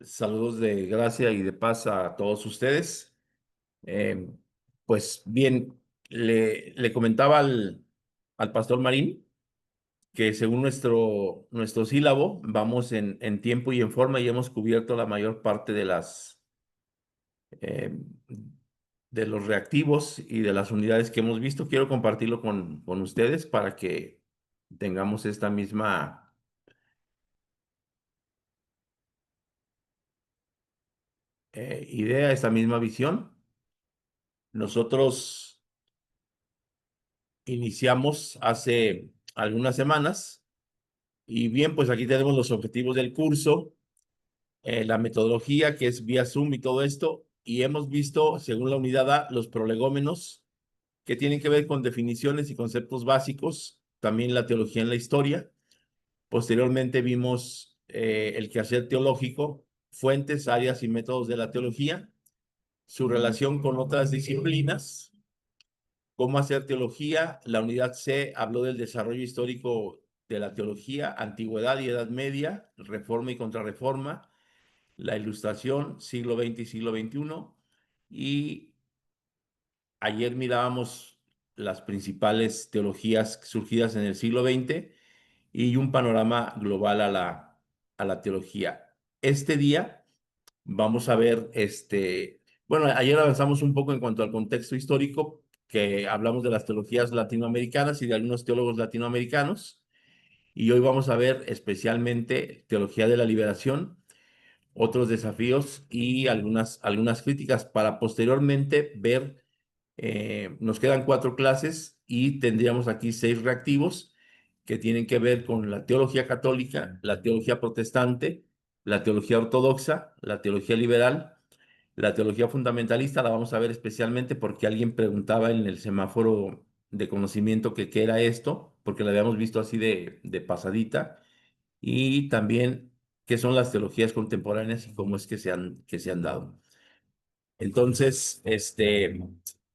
Saludos de gracia y de paz a todos ustedes. Eh, pues bien, le comentaba al pastor Marín que según nuestro sílabo vamos en tiempo y en forma y hemos cubierto la mayor parte eh, de los reactivos y de las unidades que hemos visto. Quiero compartirlo con ustedes para que tengamos esta misma idea, esta misma visión. Nosotros iniciamos hace algunas semanas y bien, pues aquí tenemos los objetivos del curso, la metodología que es vía Zoom y todo esto, y hemos visto, según la unidad A, los prolegómenos que tienen que ver con definiciones y conceptos básicos, también la teología en la historia. Posteriormente vimos el quehacer teológico, fuentes, áreas y métodos de la teología, su relación con otras disciplinas. ¿Cómo hacer teología? La unidad C habló del desarrollo histórico de la teología, antigüedad y edad media, reforma y contrarreforma, la ilustración, siglo XX y siglo XXI. Y ayer mirábamos las principales teologías surgidas en el siglo XX y un panorama global a la teología. Este día vamos a ver, bueno, ayer avanzamos un poco en cuanto al contexto histórico, que hablamos de las teologías latinoamericanas y de algunos teólogos latinoamericanos, y hoy vamos a ver especialmente teología de la liberación, otros desafíos y algunas críticas para posteriormente ver, nos quedan 4 clases y tendríamos aquí 6 reactivos que tienen que ver con la teología católica, la teología protestante, la teología ortodoxa, la teología liberal, la teología fundamentalista. La vamos a ver especialmente porque alguien preguntaba en el semáforo de conocimiento que qué era esto, porque lo habíamos visto así de pasadita, y también qué son las teologías contemporáneas y cómo es que se han dado. Entonces,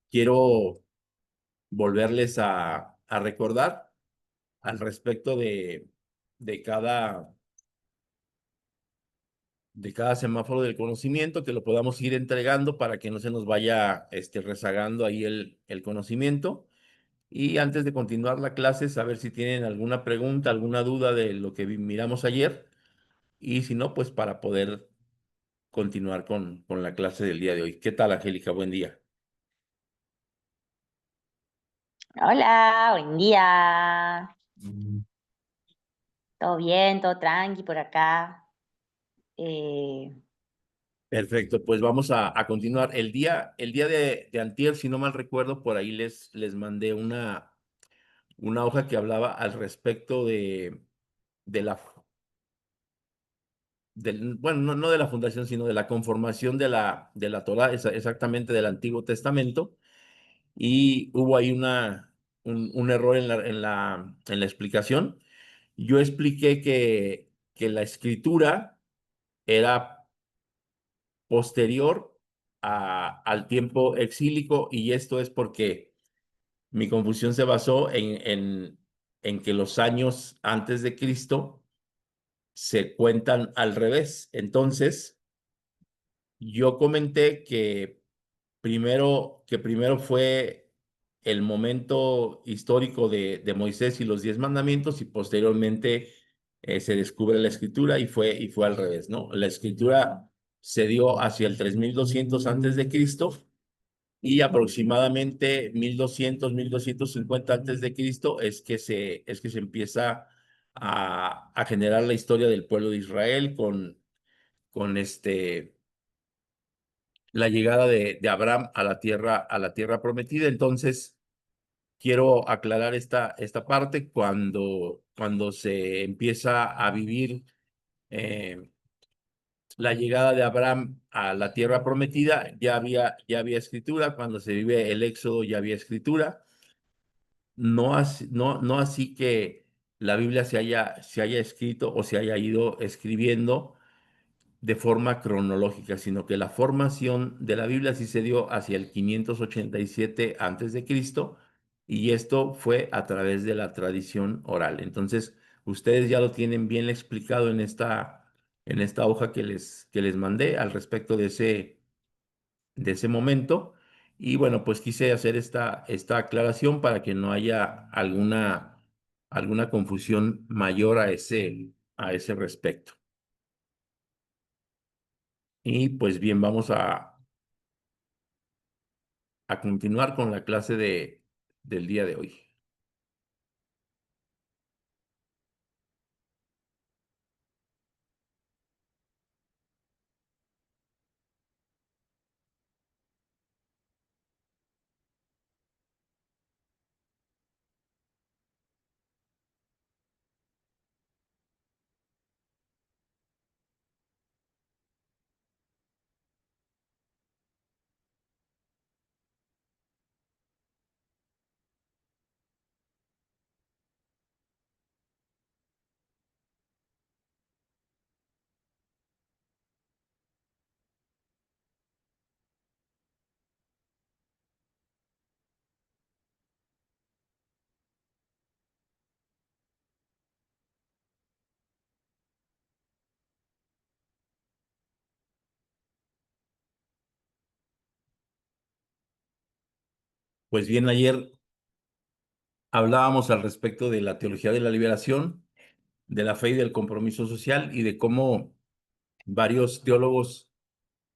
quiero volverles a recordar al respecto de cada, de cada semáforo del conocimiento, que lo podamos ir entregando para que no se nos vaya rezagando ahí el conocimiento. Y antes de continuar la clase, saber si tienen alguna pregunta, alguna duda de lo que miramos ayer. Y si no, pues para poder continuar con la clase del día de hoy. ¿Qué tal, Angélica? Buen día. Hola, buen día. ¿Todo bien? ¿Todo tranqui por acá? Eh, Perfecto, pues vamos a continuar. El día de antier, si no mal recuerdo, por ahí les mandé una hoja que hablaba al respecto de la, bueno, no de la fundación, sino de la conformación de la Torá, exactamente del Antiguo Testamento. Y hubo ahí un error en la explicación. Yo expliqué que la escritura era posterior al tiempo exílico, y esto es porque mi confusión se basó en que los años antes de Cristo se cuentan al revés. Entonces, yo comenté que primero fue el momento histórico de Moisés y los 10 mandamientos, y posteriormente se descubre la escritura, y fue al revés, ¿no? La escritura se dio hacia el 3200 antes de Cristo, y aproximadamente 1200, 1250 antes de Cristo es que se empieza a generar la historia del pueblo de Israel con la llegada de Abraham a la tierra prometida. Entonces, quiero aclarar esta parte. Cuando se empieza a vivir eh, la llegada de Abraham a la tierra prometida, ya había escritura. Cuando se vive el Éxodo, ya había escritura. No así que la Biblia se haya escrito o se haya ido escribiendo de forma cronológica, sino que la formación de la Biblia sí se dio hacia el 587 antes de Cristo, y esto fue a través de la tradición oral. Entonces, ustedes ya lo tienen bien explicado en esta hoja que les mandé al respecto de ese momento. Y bueno, pues quise hacer esta aclaración para que no haya alguna confusión mayor a ese respecto. Y pues bien, vamos a continuar con la clase del día de hoy. Pues bien, ayer hablábamos al respecto de la teología de la liberación, de la fe y del compromiso social y de cómo varios teólogos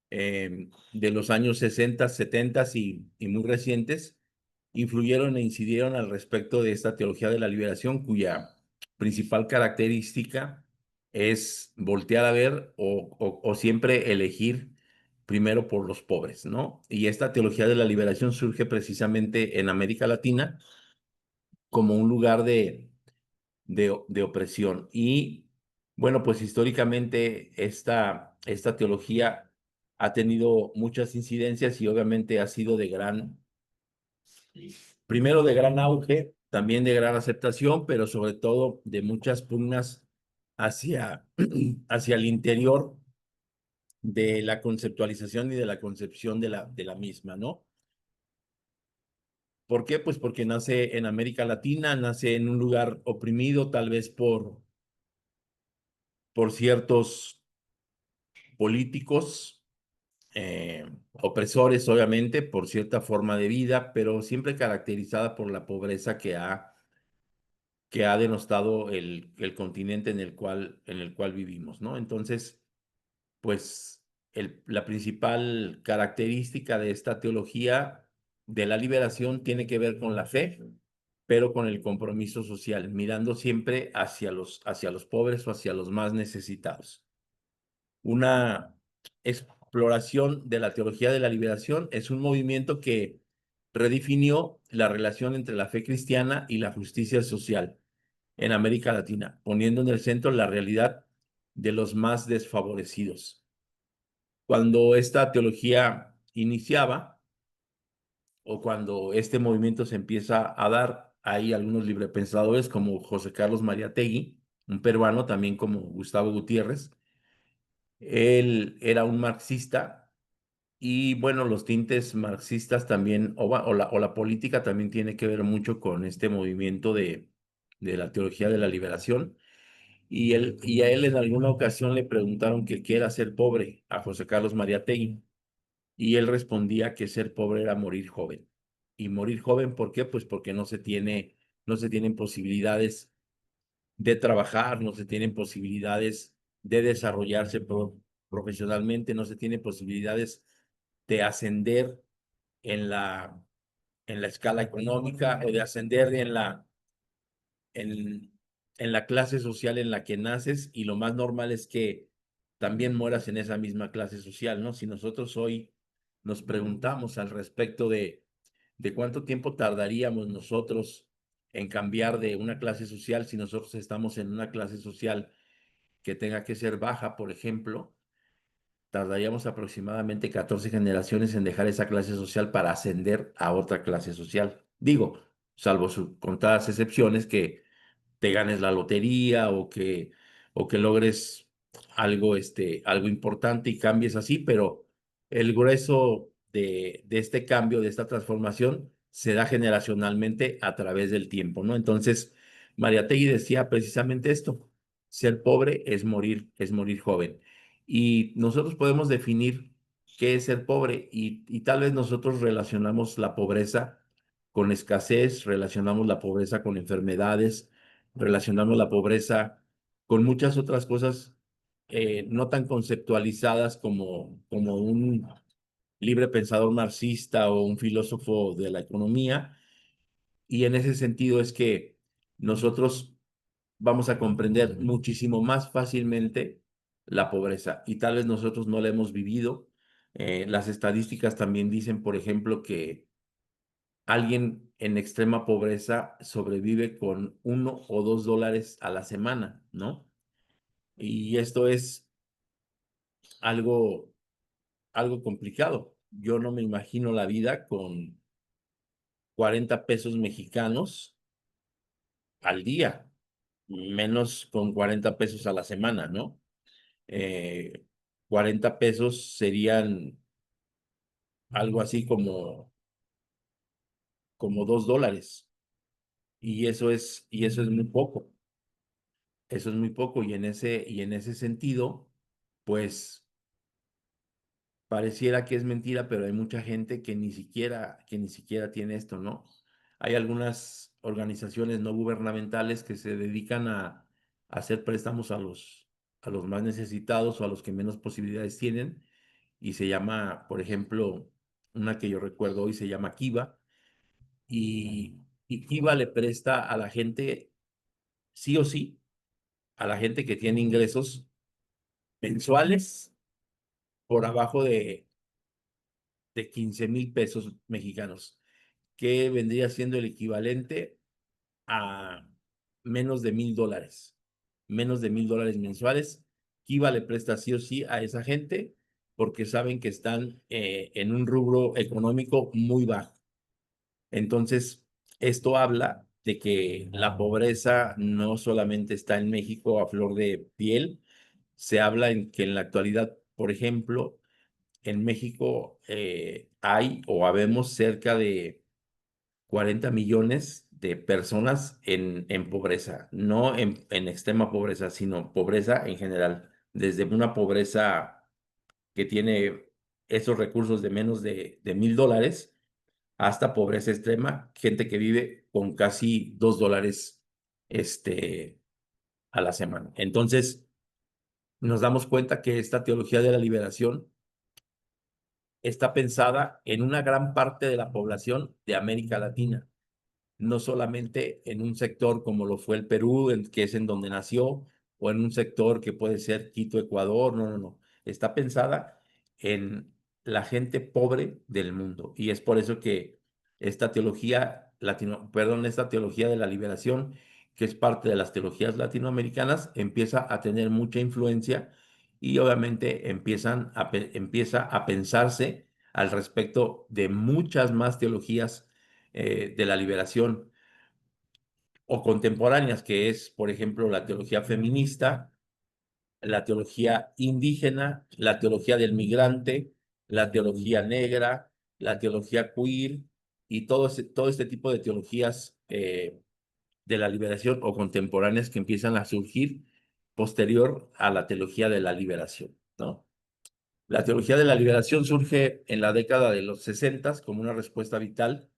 de los años 60, 70 y muy recientes influyeron e incidieron al respecto de esta teología de la liberación, cuya principal característica es voltear a ver o siempre elegir primero por los pobres, ¿no? Y esta teología de la liberación surge precisamente en América Latina como un lugar de opresión. Y bueno, pues históricamente esta teología ha tenido muchas incidencias y obviamente ha sido primero de gran auge, también de gran aceptación, pero sobre todo de muchas pugnas hacia, hacia el interior de la conceptualización y de la concepción de la misma, ¿no? ¿Por qué? Pues porque nace en América Latina, nace en un lugar oprimido, tal vez por ciertos políticos opresores, obviamente, por cierta forma de vida, pero siempre caracterizada por la pobreza que ha denostado el continente en el cual vivimos, ¿no? Entonces, pues la principal característica de esta teología de la liberación tiene que ver con la fe, pero con el compromiso social, mirando siempre hacia los pobres o hacia los más necesitados. Una exploración de la teología de la liberación es un movimiento que redefinió la relación entre la fe cristiana y la justicia social en América Latina, poniendo en el centro la realidad de los más desfavorecidos. Cuando esta teología iniciaba o cuando este movimiento se empieza a dar, hay algunos librepensadores como José Carlos Mariátegui, un peruano, también como Gustavo Gutiérrez. Él era un marxista y bueno, los tintes marxistas también, o la política también tiene que ver mucho con este movimiento de la teología de la liberación. Y a él en alguna ocasión le preguntaron que qué era ser pobre, a José Carlos Mariátegui. Y él respondía que ser pobre era morir joven. Y morir joven, ¿por qué? Pues porque no se tienen posibilidades de trabajar, no se tienen posibilidades de desarrollarse profesionalmente, no se tienen posibilidades de ascender en en la escala económica o de ascender en, en la clase social en la que naces y lo más normal es que también mueras en esa misma clase social, ¿no? Si nosotros hoy nos preguntamos al respecto de cuánto tiempo tardaríamos nosotros en cambiar de una clase social si nosotros estamos en una clase social que tenga que ser baja, por ejemplo, tardaríamos aproximadamente 14 generaciones en dejar esa clase social para ascender a otra clase social. Digo, salvo contadas excepciones que te ganes la lotería o que logres algo, algo importante y cambies así, pero el grueso de este cambio, de esta transformación, se da generacionalmente a través del tiempo, ¿no? Entonces, Mariátegui decía precisamente esto, Ser pobre es morir joven. Y nosotros podemos definir qué es ser pobre y tal vez nosotros relacionamos la pobreza con escasez, relacionamos la pobreza con enfermedades, relacionamos la pobreza con muchas otras cosas no tan conceptualizadas como un libre pensador marxista o un filósofo de la economía. Y en ese sentido es que nosotros vamos a comprender muchísimo más fácilmente la pobreza y tal vez nosotros no la hemos vivido. Las estadísticas también dicen, por ejemplo, que alguien en extrema pobreza sobrevive con $1 o $2 a la semana, ¿no? Y esto es algo, algo complicado. Yo no me imagino la vida con 40 pesos mexicanos al día, menos con 40 pesos a la semana, ¿no? eh, 40 pesos serían algo así como $2. Y eso es muy poco. Eso es muy poco. Y en ese sentido, pues pareciera que es mentira, pero hay mucha gente que ni siquiera tiene esto, ¿no? Hay algunas organizaciones no gubernamentales que se dedican a hacer préstamos a los más necesitados o a los que menos posibilidades tienen y se llama, por ejemplo, una que yo recuerdo hoy se llama Kiva, y Kiva le presta a la gente, sí o sí, a la gente que tiene ingresos mensuales por abajo de 15,000 pesos mexicanos, que vendría siendo el equivalente a menos de $1,000, menos de $1,000 mensuales. Kiva le presta sí o sí a esa gente porque saben que están en un rubro económico muy bajo. Entonces, esto habla de que la pobreza no solamente está en México a flor de piel, se habla en que en la actualidad, por ejemplo, en México hay o habemos cerca de 40 millones de personas en pobreza, no en extrema pobreza, sino pobreza en general, desde una pobreza que tiene esos recursos de menos de $1,000 hasta pobreza extrema, gente que vive con casi $2 este, a la semana. Entonces, nos damos cuenta que esta teología de la liberación está pensada en una gran parte de la población de América Latina, no solamente en un sector como lo fue el Perú, que es en donde nació, o en un sector que puede ser Quito, Ecuador, no, no, no. Está pensada en la gente pobre del mundo. Y es por eso que esta teología esta teología de la liberación, que es parte de las teologías latinoamericanas, empieza a tener mucha influencia y obviamente empieza a pensarse al respecto de muchas más teologías de la liberación o contemporáneas, que es, por ejemplo, la teología feminista, la teología indígena, la teología del migrante, la teología negra, la teología queer y todo este tipo de teologías de la liberación o contemporáneas que empiezan a surgir posterior a la teología de la liberación, ¿no? La teología de la liberación surge en la década de los 60 como una respuesta vital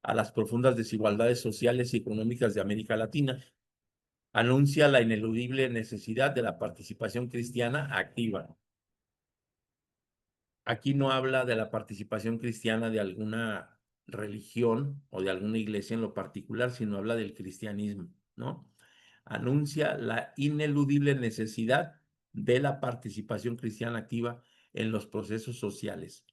a las profundas desigualdades sociales y económicas de América Latina. Anuncia la ineludible necesidad de la participación cristiana activa. Aquí no habla de la participación cristiana de alguna religión o de alguna iglesia en lo particular, sino habla del cristianismo, ¿no? Anuncia la ineludible necesidad de la participación cristiana activa en los procesos sociales,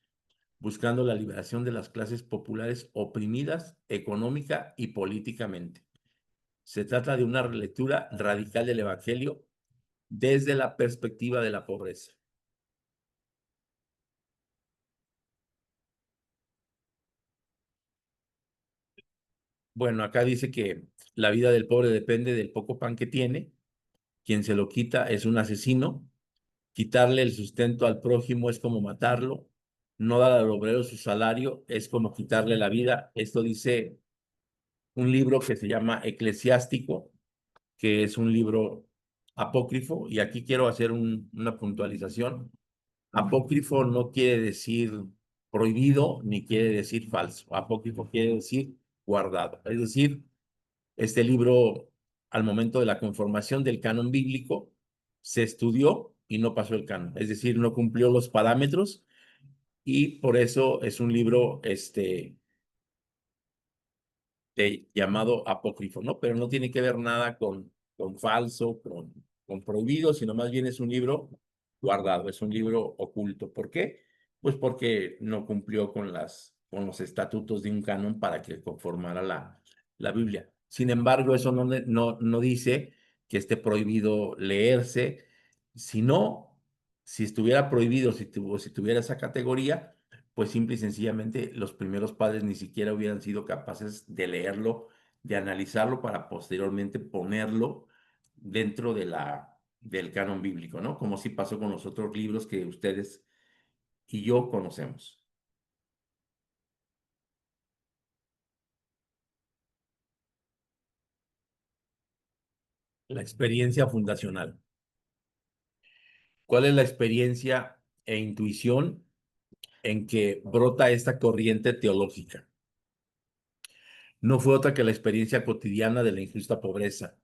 buscando la liberación de las clases populares oprimidas económica y políticamente. Se trata de una relectura radical del Evangelio desde la perspectiva de la pobreza. Bueno, acá dice que la vida del pobre depende del poco pan que tiene. Quien se lo quita es un asesino. Quitarle el sustento al prójimo es como matarlo. No dar al obrero su salario es como quitarle la vida. Esto dice un libro que se llama Eclesiástico, que es un libro apócrifo, y aquí quiero hacer una puntualización. Apócrifo no quiere decir prohibido ni quiere decir falso. Apócrifo quiere decir guardado. Es decir, este libro, al momento de la conformación del canon bíblico, se estudió y no pasó el canon. Es decir, no cumplió los parámetros y por eso es un libro llamado apócrifo, ¿no? Pero no tiene que ver nada con falso, con prohibido, sino más bien es un libro guardado, es un libro oculto. ¿Por qué? Pues porque no cumplió con los estatutos de un canon para que conformara la Biblia. Sin embargo, eso no dice que esté prohibido leerse, sino si estuviera prohibido, si tuviera esa categoría, pues simple y sencillamente los primeros padres ni siquiera hubieran sido capaces de leerlo, de analizarlo para posteriormente ponerlo dentro del canon bíblico, ¿no? Como sí pasó con los otros libros que ustedes y yo conocemos. La experiencia fundacional. ¿Cuál es la experiencia e intuición en que brota esta corriente teológica? No fue otra que la experiencia cotidiana de la injusta pobreza,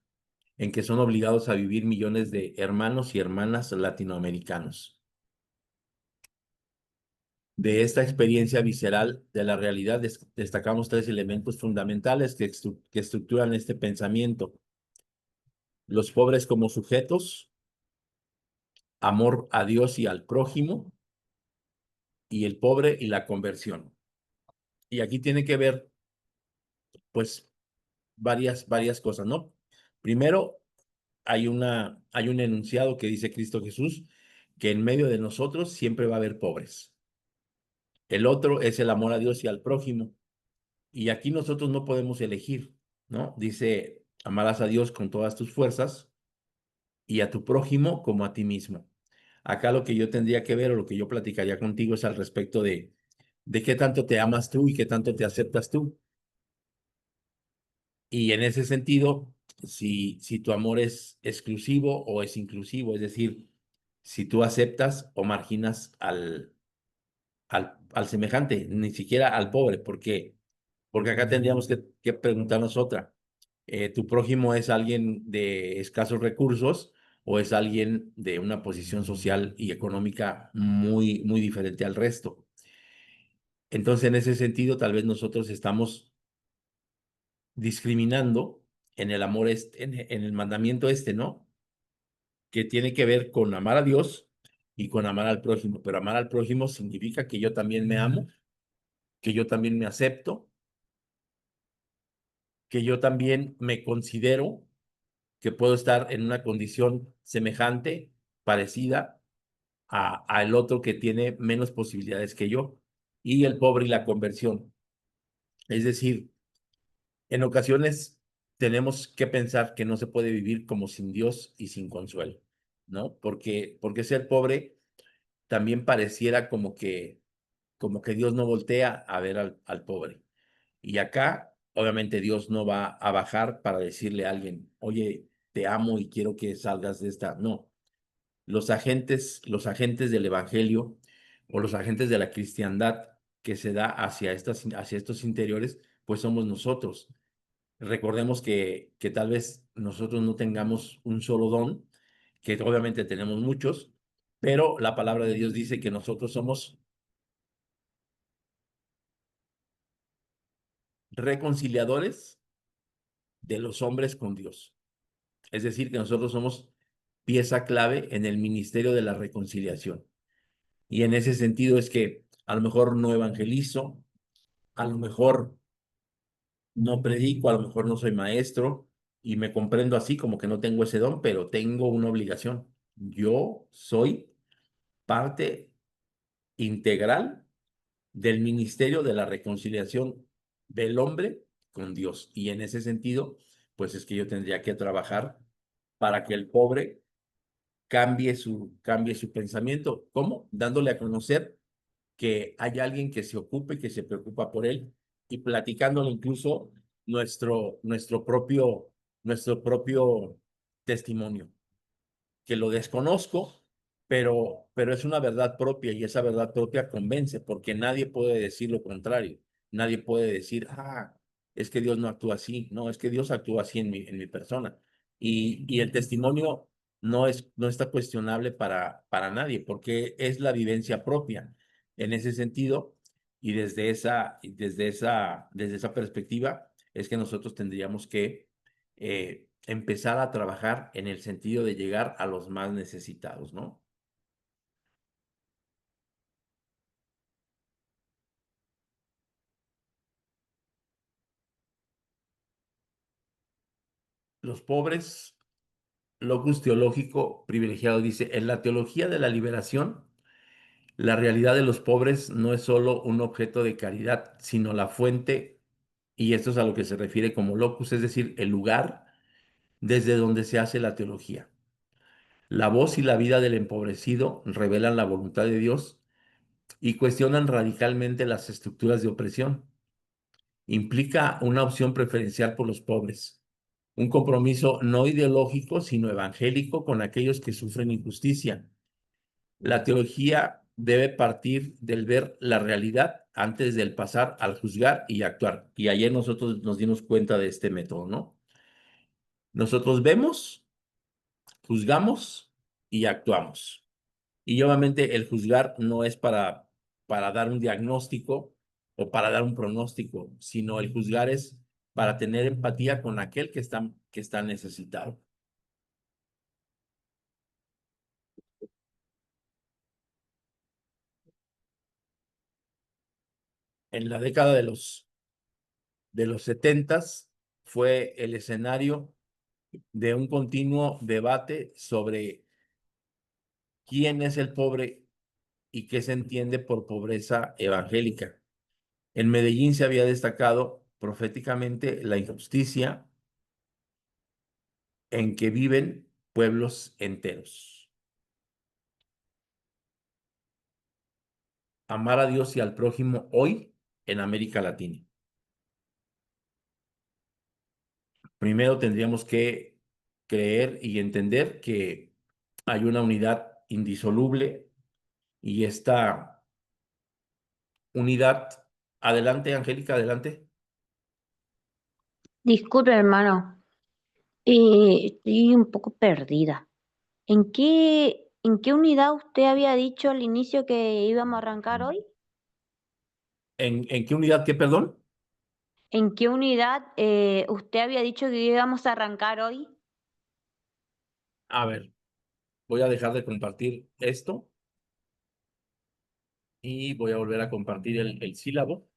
en que son obligados a vivir millones de hermanos y hermanas latinoamericanos. De esta experiencia visceral de la realidad destacamos tres elementos fundamentales que estructuran este pensamiento. Los pobres como sujetos, amor a Dios y al prójimo, y el pobre y la conversión. Y aquí tiene que ver, pues, varias cosas, ¿no? Primero, hay un enunciado que dice Cristo Jesús, que en medio de nosotros siempre va a haber pobres. El otro es el amor a Dios y al prójimo. Y aquí nosotros no podemos elegir, ¿no? Dice, amarás a Dios con todas tus fuerzas y a tu prójimo como a ti mismo. Acá lo que yo tendría que ver o lo que yo platicaría contigo es al respecto de qué tanto te amas tú y qué tanto te aceptas tú. Y en ese sentido, si tu amor es exclusivo o es inclusivo, es decir, si tú aceptas o marginas al semejante, ni siquiera al pobre, porque acá tendríamos que preguntarnos otra. ¿Tu prójimo es alguien de escasos recursos o es alguien de una posición social y económica muy diferente al resto? Entonces, en ese sentido, tal vez nosotros estamos discriminando en el amor en el mandamiento ¿no? Que tiene que ver con amar a Dios y con amar al prójimo. Pero amar al prójimo significa que yo también me amo, que yo también me acepto, que yo también me considero que puedo estar en una condición semejante, parecida a el otro que tiene menos posibilidades que yo, y el pobre y la conversión. Es decir, en ocasiones tenemos que pensar que no se puede vivir como sin Dios y sin consuelo, ¿no? Porque ser pobre también pareciera como que Dios no voltea a ver al pobre. Y acá, obviamente, Dios no va a bajar para decirle a alguien, oye, te amo y quiero que salgas de esta. No, los agentes del evangelio o los agentes de la cristiandad que se da hacia estos interiores, pues somos nosotros. Recordemos que tal vez nosotros no tengamos un solo don, que obviamente tenemos muchos, pero la palabra de Dios dice que nosotros somos reconciliadores de los hombres con Dios. Es decir, que nosotros somos pieza clave en el ministerio de la reconciliación. Y en ese sentido es que a lo mejor no evangelizo, a lo mejor no predico, a lo mejor no soy maestro y me comprendo así como que no tengo ese don, pero tengo una obligación. Yo soy parte integral del ministerio de la reconciliación del hombre con Dios. Y en ese sentido, pues es que yo tendría que trabajar para que el pobre cambie su pensamiento. ¿Cómo? Dándole a conocer que hay alguien que se ocupe, que se preocupa por él y platicándole incluso nuestro propio testimonio. que lo desconozco, pero es una verdad propia y esa verdad propia convence, porque nadie puede decir lo contrario. Nadie puede decir, es que Dios no actúa así. No, es que Dios actúa así en mi persona. Y el testimonio no está cuestionable para nadie, porque es la vivencia propia. En ese sentido, y desde esa perspectiva, es que nosotros tendríamos que empezar a trabajar en el sentido de llegar a los más necesitados, ¿no? Los pobres, locus teológico privilegiado dice, en la teología de la liberación, la realidad de los pobres no es solo un objeto de caridad, sino la fuente, y esto es a lo que se refiere como locus, es decir, el lugar desde donde se hace la teología. La voz y la vida del empobrecido revelan la voluntad de Dios y cuestionan radicalmente las estructuras de opresión. Implica una opción preferencial por los pobres, un compromiso no ideológico, sino evangélico con aquellos que sufren injusticia. La teología debe partir del ver la realidad antes del pasar al juzgar y actuar. Y ayer nosotros nos dimos cuenta de este método, ¿no? Nosotros vemos, juzgamos y actuamos. Y obviamente el juzgar no es para dar un diagnóstico o para dar un pronóstico, sino el juzgar es para tener empatía con aquel que está necesitado. En la década de los 70 fue el escenario de un continuo debate sobre quién es el pobre y qué se entiende por pobreza evangélica. En Medellín se había destacado proféticamente la injusticia en que viven pueblos enteros. Amar a Dios y al prójimo hoy en América Latina. Primero tendríamos que creer y entender que hay una unidad indisoluble y esta unidad, adelante, Angélica, adelante. Disculpe, hermano, estoy un poco perdida. En qué unidad usted había dicho al inicio que íbamos a arrancar hoy? ¿En qué unidad, qué, perdón? ¿En qué unidad usted había dicho que íbamos a arrancar hoy? A ver, voy a dejar de compartir esto y voy a volver a compartir el sílabo.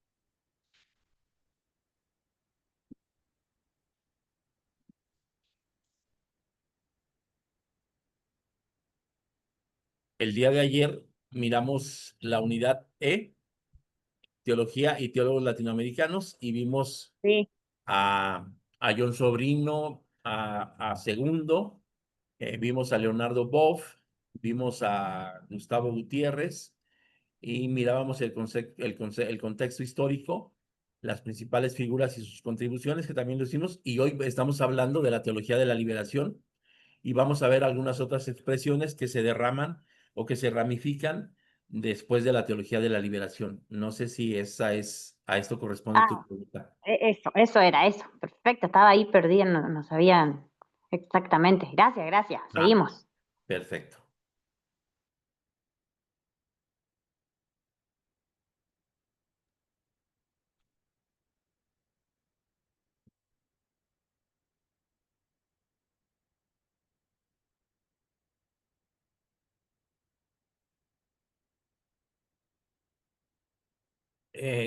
El día de ayer miramos la unidad E, Teología y Teólogos Latinoamericanos, y vimos Sí. a John Sobrino, a Segundo, vimos a Leonardo Boff, vimos a Gustavo Gutiérrez y mirábamos el contexto histórico, las principales figuras y sus contribuciones, que también lo hicimos, y hoy estamos hablando de la teología de la liberación y vamos a ver algunas otras expresiones que se derraman o que se ramifican después de la teología de la liberación. No sé si a esto corresponde tu Ah, pregunta. eso era, eso. Perfecto, estaba ahí perdida, no sabían exactamente. Gracias, gracias. Ah, Seguimos. perfecto.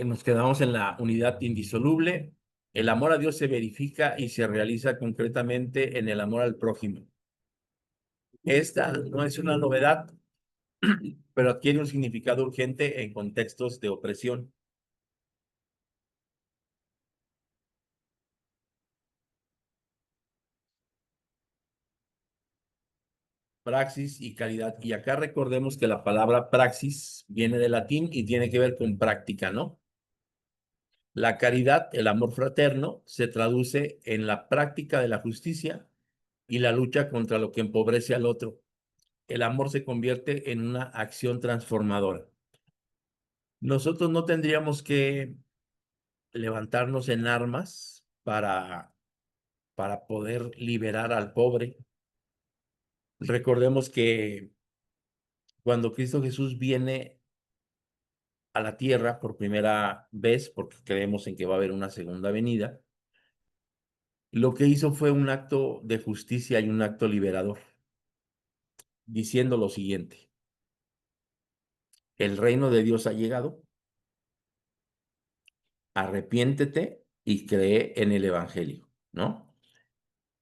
Nos quedamos en la unidad indisoluble. El amor a Dios se verifica y se realiza concretamente en el amor al prójimo. Esta no es una novedad, pero adquiere un significado urgente en contextos de opresión. Praxis y caridad. Y acá recordemos que la palabra praxis viene del latín y tiene que ver con práctica, ¿no? La caridad, el amor fraterno, se traduce en la práctica de la justicia y la lucha contra lo que empobrece al otro. el amor se convierte en una acción transformadora. Nosotros no tendríamos que levantarnos en armas para poder liberar al pobre. Recordemos que cuando Cristo Jesús viene a la tierra por primera vez, porque creemos en que va a haber una segunda venida, lo que hizo fue un acto de justicia y un acto liberador, diciendo lo siguiente: el reino de Dios ha llegado, arrepiéntete y cree en el evangelio, ¿no?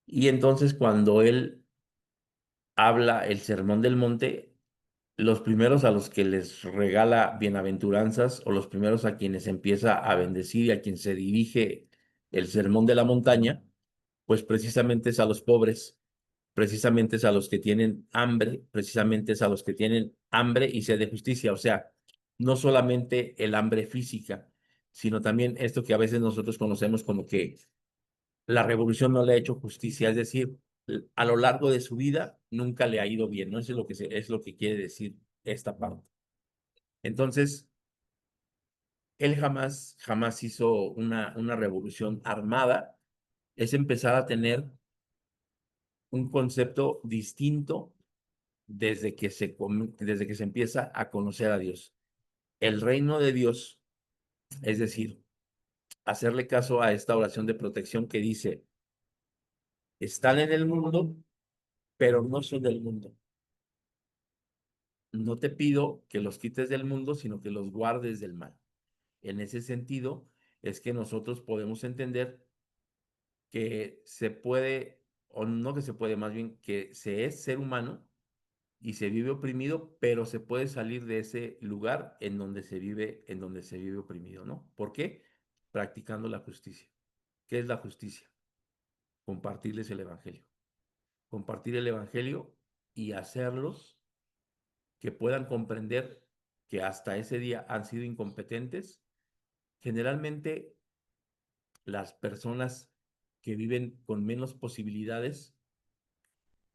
Y entonces cuando él habla el sermón del monte, los primeros a los que les regala bienaventuranzas, o los primeros a quienes empieza a bendecir y a quien se dirige el sermón de la montaña, pues precisamente es a los pobres, precisamente es a los que tienen hambre, precisamente es a los que tienen hambre y sed de justicia. O sea, no solamente el hambre física, sino también esto que a veces nosotros conocemos como que la revolución no le ha hecho justicia, es decir, a lo largo de su vida nunca le ha ido bien, ¿no? Eso es lo que, es lo que quiere decir esta parte. Entonces, él jamás hizo una revolución armada, es empezar a tener un concepto distinto desde que se empieza a conocer a Dios. El reino de Dios, es decir, hacerle caso a esta oración de protección que dice: están en el mundo, pero no son del mundo. No te pido que los quites del mundo, sino que los guardes del mal. En ese sentido, es que nosotros podemos entender que se puede, o no que se puede, más bien que se es ser humano y se vive oprimido, pero se puede salir de ese lugar en donde se vive oprimido, ¿no? ¿Por qué? Practicando la justicia. ¿Qué es la justicia? Compartirles el evangelio. Compartir el evangelio y hacerlos que puedan comprender que hasta ese día han sido incompetentes. Generalmente las personas que viven con menos posibilidades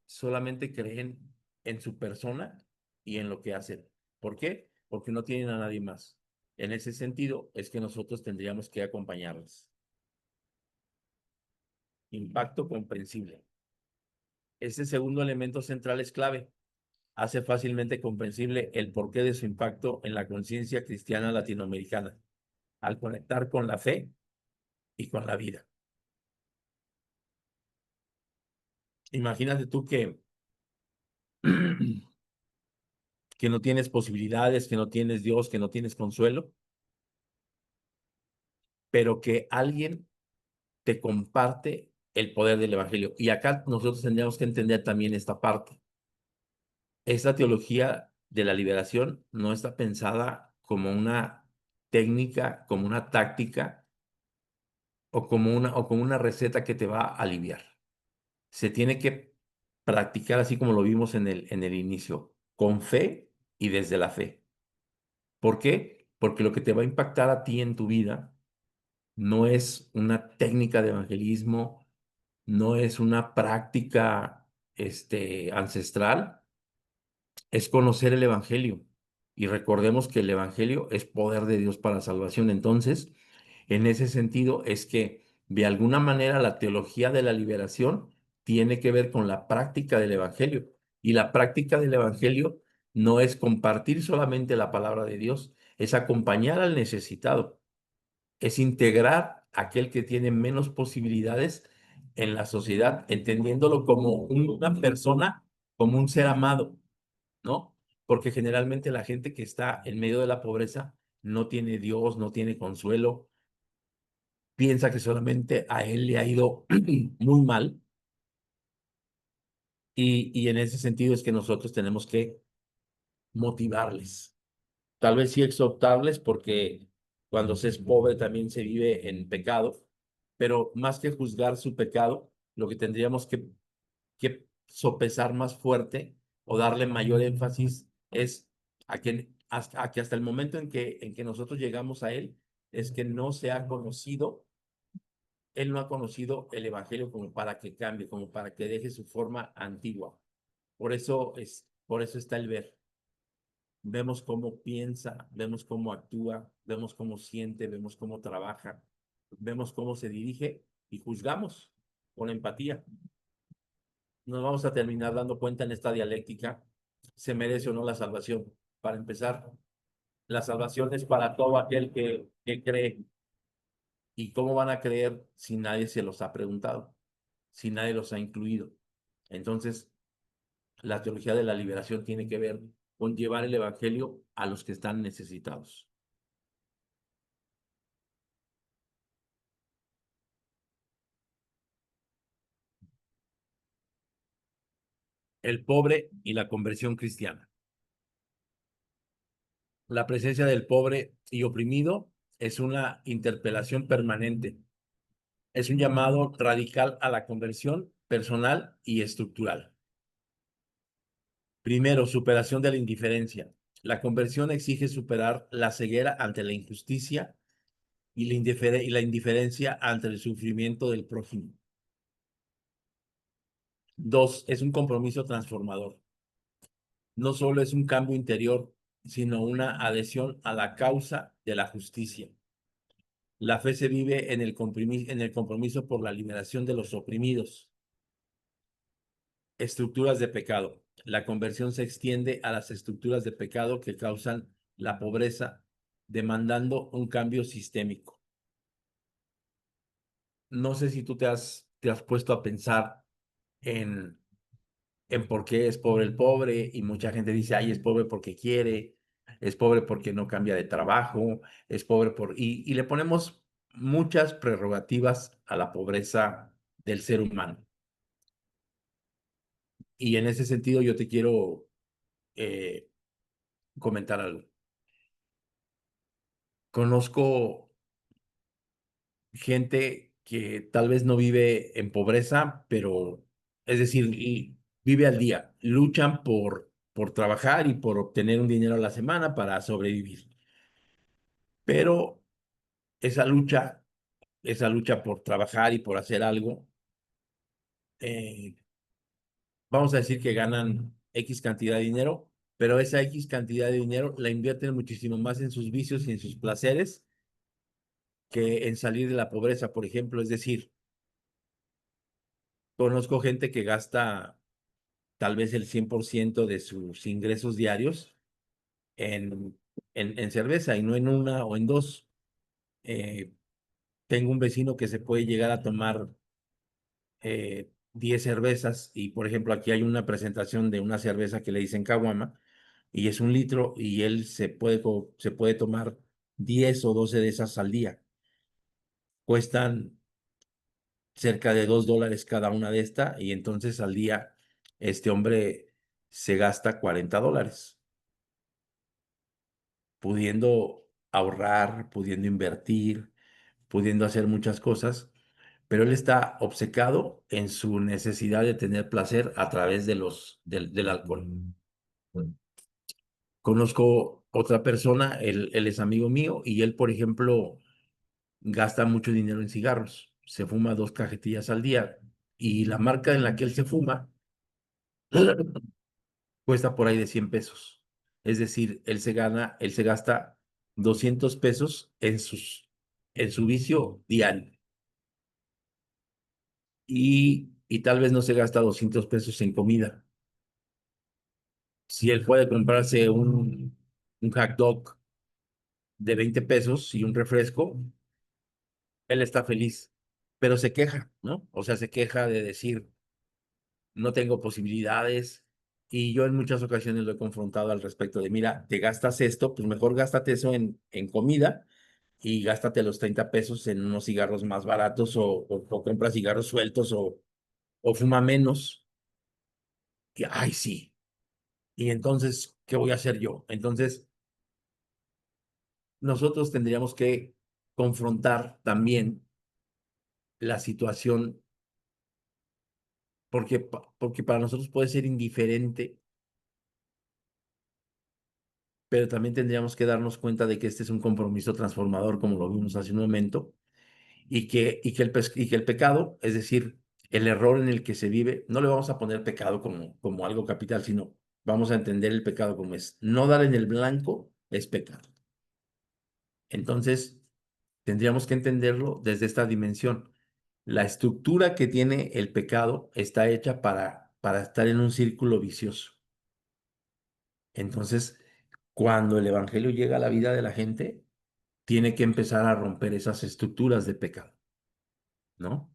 solamente creen en su persona y en lo que hacen. ¿Por qué? Porque no tienen a nadie más. En ese sentido es que nosotros tendríamos que acompañarles. Impacto comprensible. Este segundo elemento central es clave. Hace fácilmente comprensible el porqué de su impacto en la conciencia cristiana latinoamericana, al conectar con la fe y con la vida. Imagínate tú que no tienes posibilidades, que no tienes Dios, que no tienes consuelo, pero que alguien te comparte el poder del evangelio. Y acá nosotros tendríamos que entender también esta parte. Esta teología de la liberación no está pensada como una técnica, como una táctica o como una receta que te va a aliviar. Se tiene que practicar así como lo vimos en el inicio, con fe y desde la fe. ¿Por qué? Porque lo que te va a impactar a ti en tu vida no es una técnica de evangelismo, no es una práctica ancestral, es conocer el evangelio. Y recordemos que el evangelio es poder de Dios para salvación. Entonces, en ese sentido, es que de alguna manera la teología de la liberación tiene que ver con la práctica del evangelio. Y la práctica del evangelio no es compartir solamente la palabra de Dios, es acompañar al necesitado, es integrar a aquel que tiene menos posibilidades en la sociedad, entendiéndolo como una persona, como un ser amado, ¿no? Porque generalmente la gente que está en medio de la pobreza no tiene Dios, no tiene consuelo, piensa que solamente a él le ha ido muy mal, y en ese sentido es que nosotros tenemos que motivarles. Tal vez sí exhortarles, porque cuando se es pobre también se vive en pecado, pero más que juzgar su pecado, lo que tendríamos que sopesar más fuerte o darle mayor énfasis es a que hasta el momento en que nosotros llegamos a él, es que no se ha conocido, él no ha conocido el evangelio como para que cambie, como para que deje su forma antigua. Por eso Por eso está el ver. Vemos cómo piensa, vemos cómo actúa, vemos cómo siente, vemos cómo trabaja, vemos cómo se dirige y juzgamos con empatía. Nos vamos a terminar dando cuenta en esta dialéctica, se merece o no la salvación. Para empezar, la salvación es para todo aquel que cree. ¿Y cómo van a creer si nadie se los ha preguntado? Si nadie los ha incluido. Entonces, la teología de la liberación tiene que ver con llevar el evangelio a los que están necesitados. El pobre y la conversión cristiana. La presencia del pobre y oprimido es una interpelación permanente. Es un llamado radical a la conversión personal y estructural. Primero, superación de la indiferencia. La conversión exige superar la ceguera ante la injusticia y la indiferencia ante el sufrimiento del prójimo. Dos, es un compromiso transformador. No solo es un cambio interior, sino una adhesión a la causa de la justicia. La fe se vive en el compromiso por la liberación de los oprimidos. Estructuras de pecado. La conversión se extiende a las estructuras de pecado que causan la pobreza, demandando un cambio sistémico. No sé si tú te has puesto a pensar en, en por qué es pobre el pobre, y mucha gente dice, ay, es pobre porque quiere, es pobre porque no cambia de trabajo, es pobre y le ponemos muchas prerrogativas a la pobreza del ser humano. Y en ese sentido yo te quiero eh, comentar algo. Conozco gente que tal vez no vive en pobreza, pero es decir, y vive al día, luchan por trabajar y por obtener un dinero a la semana para sobrevivir. Pero esa lucha, esa lucha por trabajar y por hacer algo, eh, vamos a decir que ganan X cantidad de dinero, pero esa X cantidad de dinero la invierten muchísimo más en sus vicios y en sus placeres que en salir de la pobreza, por ejemplo. Es decir, conozco gente que gasta tal vez el 100% de sus ingresos diarios en, en cerveza y no en una o en dos. Eh, Tengo un vecino que se puede llegar a tomar 10 cervezas y, por ejemplo, aquí hay una presentación de una cerveza que le dicen caguama y es 1 litro y él se puede tomar 10 o 12 de esas al día. Cuestan cerca de $2 cada una de estas y entonces al día este hombre se gasta $40, pudiendo ahorrar, pudiendo invertir, pudiendo hacer muchas cosas, pero él está obcecado en su necesidad de tener placer a través del alcohol. Conozco otra persona, él es amigo mío y él, por ejemplo, gasta mucho dinero en cigarros. Se fuma 2 cajetillas al día y la marca en la que él se fuma cuesta por ahí de 100 pesos. Es decir, él se gasta 200 pesos en su vicio diario y tal vez no se gasta 200 pesos en comida. Si él puede comprarse un hot dog de 20 pesos y un refresco, él está feliz, pero se queja, ¿no? O sea, se queja de decir, no tengo posibilidades. Y yo en muchas ocasiones lo he confrontado al respecto de, mira, te gastas esto, pues mejor gástate eso en comida y gástate los 30 pesos en unos cigarros más baratos o compra cigarros sueltos o fuma menos. Y, ay, sí. Y entonces, ¿qué voy a hacer yo? Entonces, nosotros tendríamos que confrontar también la situación, porque para nosotros puede ser indiferente, pero también tendríamos que darnos cuenta de que este es un compromiso transformador, como lo vimos hace un momento, y que el pecado, es decir, el error en el que se vive, no le vamos a poner pecado como algo capital, sino vamos a entender el pecado como es. No dar en el blanco es pecado. Entonces, tendríamos que entenderlo desde esta dimensión. La estructura que tiene el pecado está hecha para estar en un círculo vicioso. Entonces, cuando el evangelio llega a la vida de la gente, tiene que empezar a romper esas estructuras de pecado, ¿no?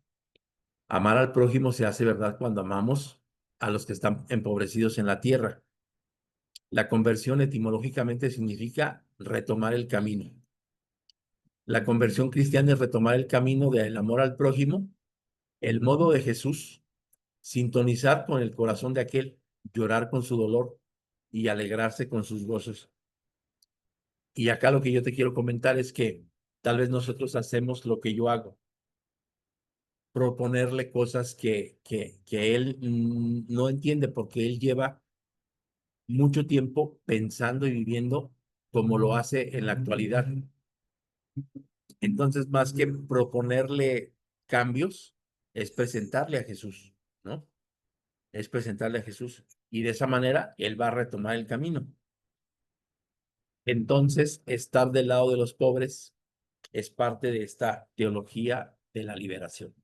Amar al prójimo se hace verdad cuando amamos a los que están empobrecidos en la tierra. La conversión etimológicamente significa retomar el camino. La conversión cristiana es retomar el camino del amor al prójimo, el modo de Jesús, sintonizar con el corazón de aquel, llorar con su dolor y alegrarse con sus gozos. Y acá lo que yo te quiero comentar es que tal vez nosotros hacemos lo que yo hago, proponerle cosas que él no entiende porque él lleva mucho tiempo pensando y viviendo como lo hace en la actualidad. Entonces, más que proponerle cambios, es presentarle a Jesús, ¿no? Es presentarle a Jesús. Y de esa manera, él va a retomar el camino. Entonces, estar del lado de los pobres es parte de esta teología de la liberación.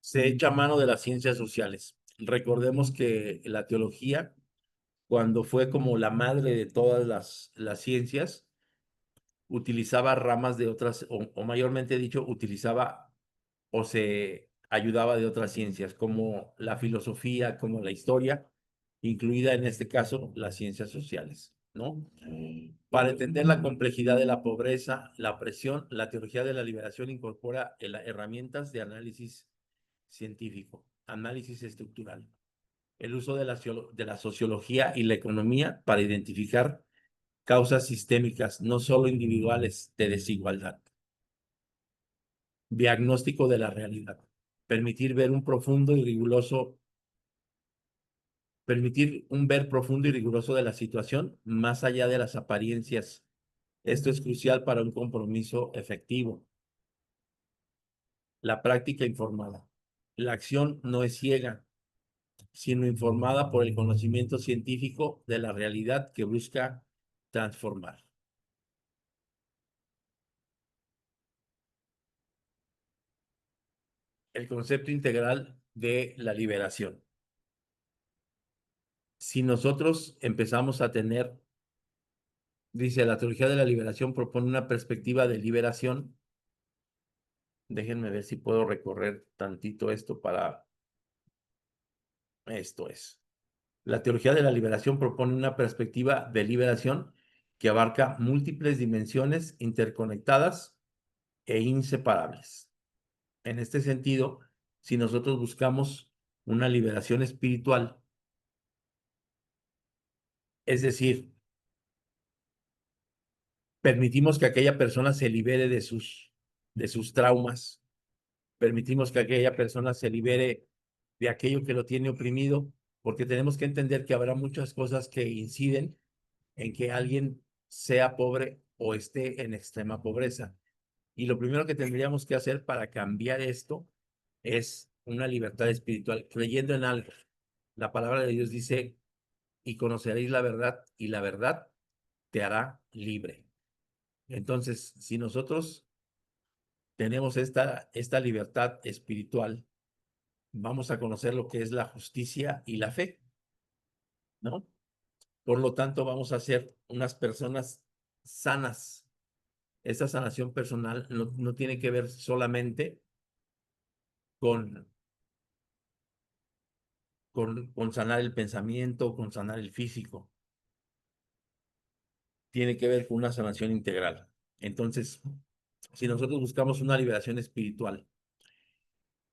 Se echa mano de las ciencias sociales. Recordemos que la teología, cuando fue como la madre de todas las ciencias, utilizaba ramas de otras, o mayormente dicho, utilizaba o se ayudaba de otras ciencias, como la filosofía, como la historia, incluida en este caso las ciencias sociales, ¿no? Para entender la complejidad de la pobreza, la presión, la teología de la liberación incorpora herramientas de análisis científico, análisis estructural, el uso de la sociología y la economía para identificar causas sistémicas, no solo individuales, de desigualdad. Diagnóstico de la realidad. Permitir un ver profundo y riguroso de la situación más allá de las apariencias. Esto es crucial para un compromiso efectivo. La práctica informada. La acción no es ciega, sino informada por el conocimiento científico de la realidad que busca transformar. El concepto integral de la liberación. Si nosotros empezamos a tener, dice, la teología de la liberación propone una perspectiva de liberación. Déjenme ver si puedo recorrer tantito esto para... Esto es. La teología de la liberación propone una perspectiva de liberación que abarca múltiples dimensiones interconectadas e inseparables. En este sentido, si nosotros buscamos una liberación espiritual, es decir, permitimos que aquella persona se libere de sus traumas, permitimos que aquella persona se libere de aquello que lo tiene oprimido, porque tenemos que entender que habrá muchas cosas que inciden en que alguien sea pobre o esté en extrema pobreza. Y lo primero que tendríamos que hacer para cambiar esto es una libertad espiritual, creyendo en algo. La palabra de Dios dice, y conoceréis la verdad, y la verdad te hará libre. Entonces, si nosotros tenemos esta libertad espiritual, vamos a conocer lo que es la justicia y la fe, ¿no? Por lo tanto, vamos a ser unas personas sanas. Esa sanación personal no tiene que ver solamente con, con sanar el pensamiento, con sanar el físico. Tiene que ver con una sanación integral. Entonces, si nosotros buscamos una liberación espiritual,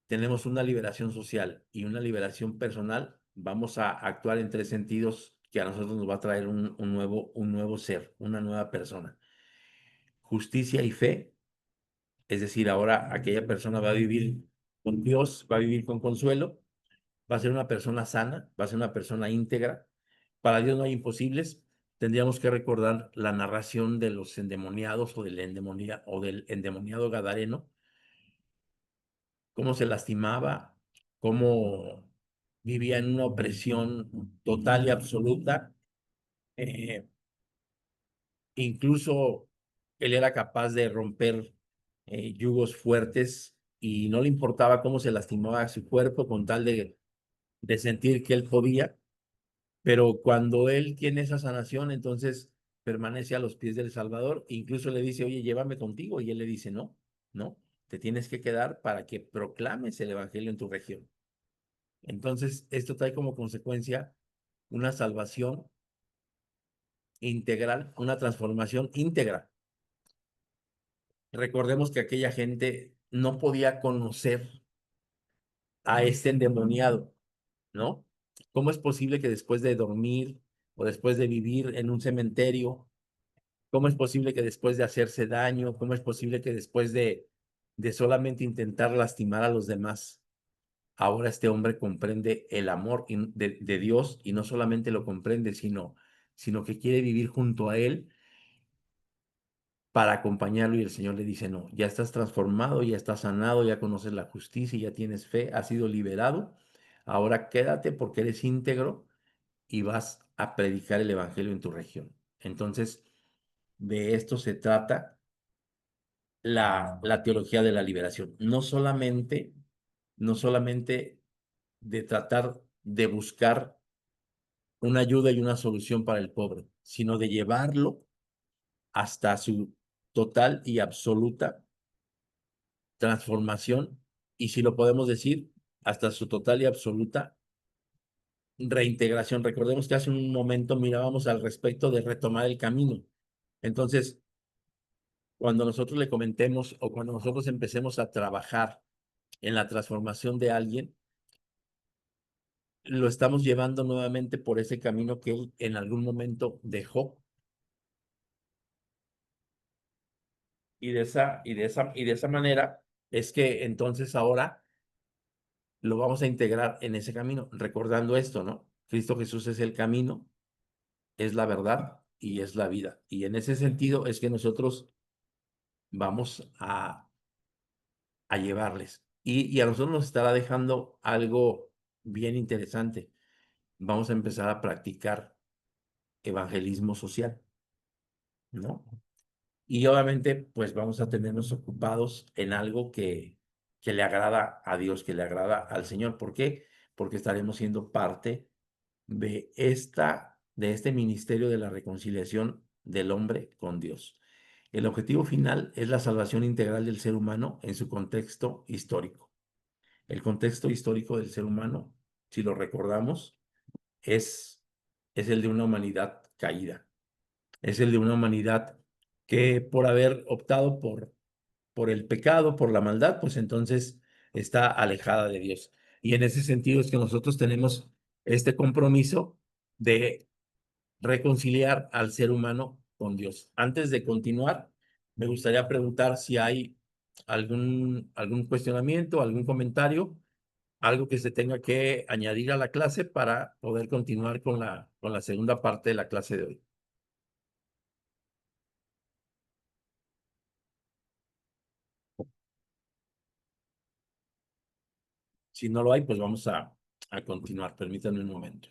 tenemos una liberación social y una liberación personal, vamos a actuar en tres sentidos que a nosotros nos va a traer un nuevo ser, una nueva persona. Justicia y fe, es decir, ahora aquella persona va a vivir con Dios, va a vivir con consuelo, va a ser una persona sana, va a ser una persona íntegra. Para Dios no hay imposibles. Tendríamos que recordar la narración de los endemoniados o del endemoniado Gadareno, cómo se lastimaba, cómo vivía en una opresión total y absoluta. Eh, Incluso él era capaz de romper yugos fuertes y no le importaba cómo se lastimaba su cuerpo con tal de sentir que él podía. Pero cuando él tiene esa sanación, entonces permanece a los pies del Salvador. Incluso le dice, oye, llévame contigo. Y él le dice, no, no, te tienes que quedar para que proclames el Evangelio en tu región. Entonces, esto trae como consecuencia una salvación integral, una transformación íntegra. Recordemos que aquella gente no podía conocer a este endemoniado, ¿no? ¿Cómo es posible que después de dormir o después de vivir en un cementerio, cómo es posible que después de hacerse daño, cómo es posible que después de solamente intentar lastimar a los demás, ahora este hombre comprende el amor de Dios y no solamente lo comprende, sino que quiere vivir junto a él para acompañarlo y el Señor le dice, no, ya estás transformado, ya estás sanado, ya conoces la justicia, ya tienes fe, has sido liberado, ahora quédate porque eres íntegro y vas a predicar el Evangelio en tu región. Entonces, de esto se trata la teología de la liberación, no solamente de tratar de buscar una ayuda y una solución para el pobre, sino de llevarlo hasta su total y absoluta transformación y si lo podemos decir, hasta su total y absoluta reintegración. Recordemos que hace un momento mirábamos al respecto de retomar el camino. Entonces, cuando nosotros le comentemos o cuando nosotros empecemos a trabajar en la transformación de alguien, lo estamos llevando nuevamente por ese camino que él en algún momento dejó y de esa manera es que entonces ahora lo vamos a integrar en ese camino, recordando esto, ¿no? Cristo Jesús es el camino, es la verdad y es la vida. Y en ese sentido es que nosotros vamos a llevarles. Y a nosotros nos estará dejando algo bien interesante. Vamos a empezar a practicar evangelismo social, ¿no? Y obviamente, pues vamos a tenernos ocupados en algo que le agrada a Dios, que le agrada al Señor. ¿Por qué? Porque estaremos siendo parte de este ministerio de la reconciliación del hombre con Dios. El objetivo final es la salvación integral del ser humano en su contexto histórico. El contexto histórico del ser humano, si lo recordamos, es, es el de una humanidad caída. Es el de una humanidad que por haber optado por el pecado, por la maldad, pues entonces está alejada de Dios. Y en ese sentido es que nosotros tenemos este compromiso de reconciliar al ser humano con Dios. Antes de continuar, me gustaría preguntar si hay algún cuestionamiento, algún comentario, algo que se tenga que añadir a la clase para poder continuar con la segunda parte de la clase de hoy. Si no lo hay, pues vamos a continuar. Permítanme un momento.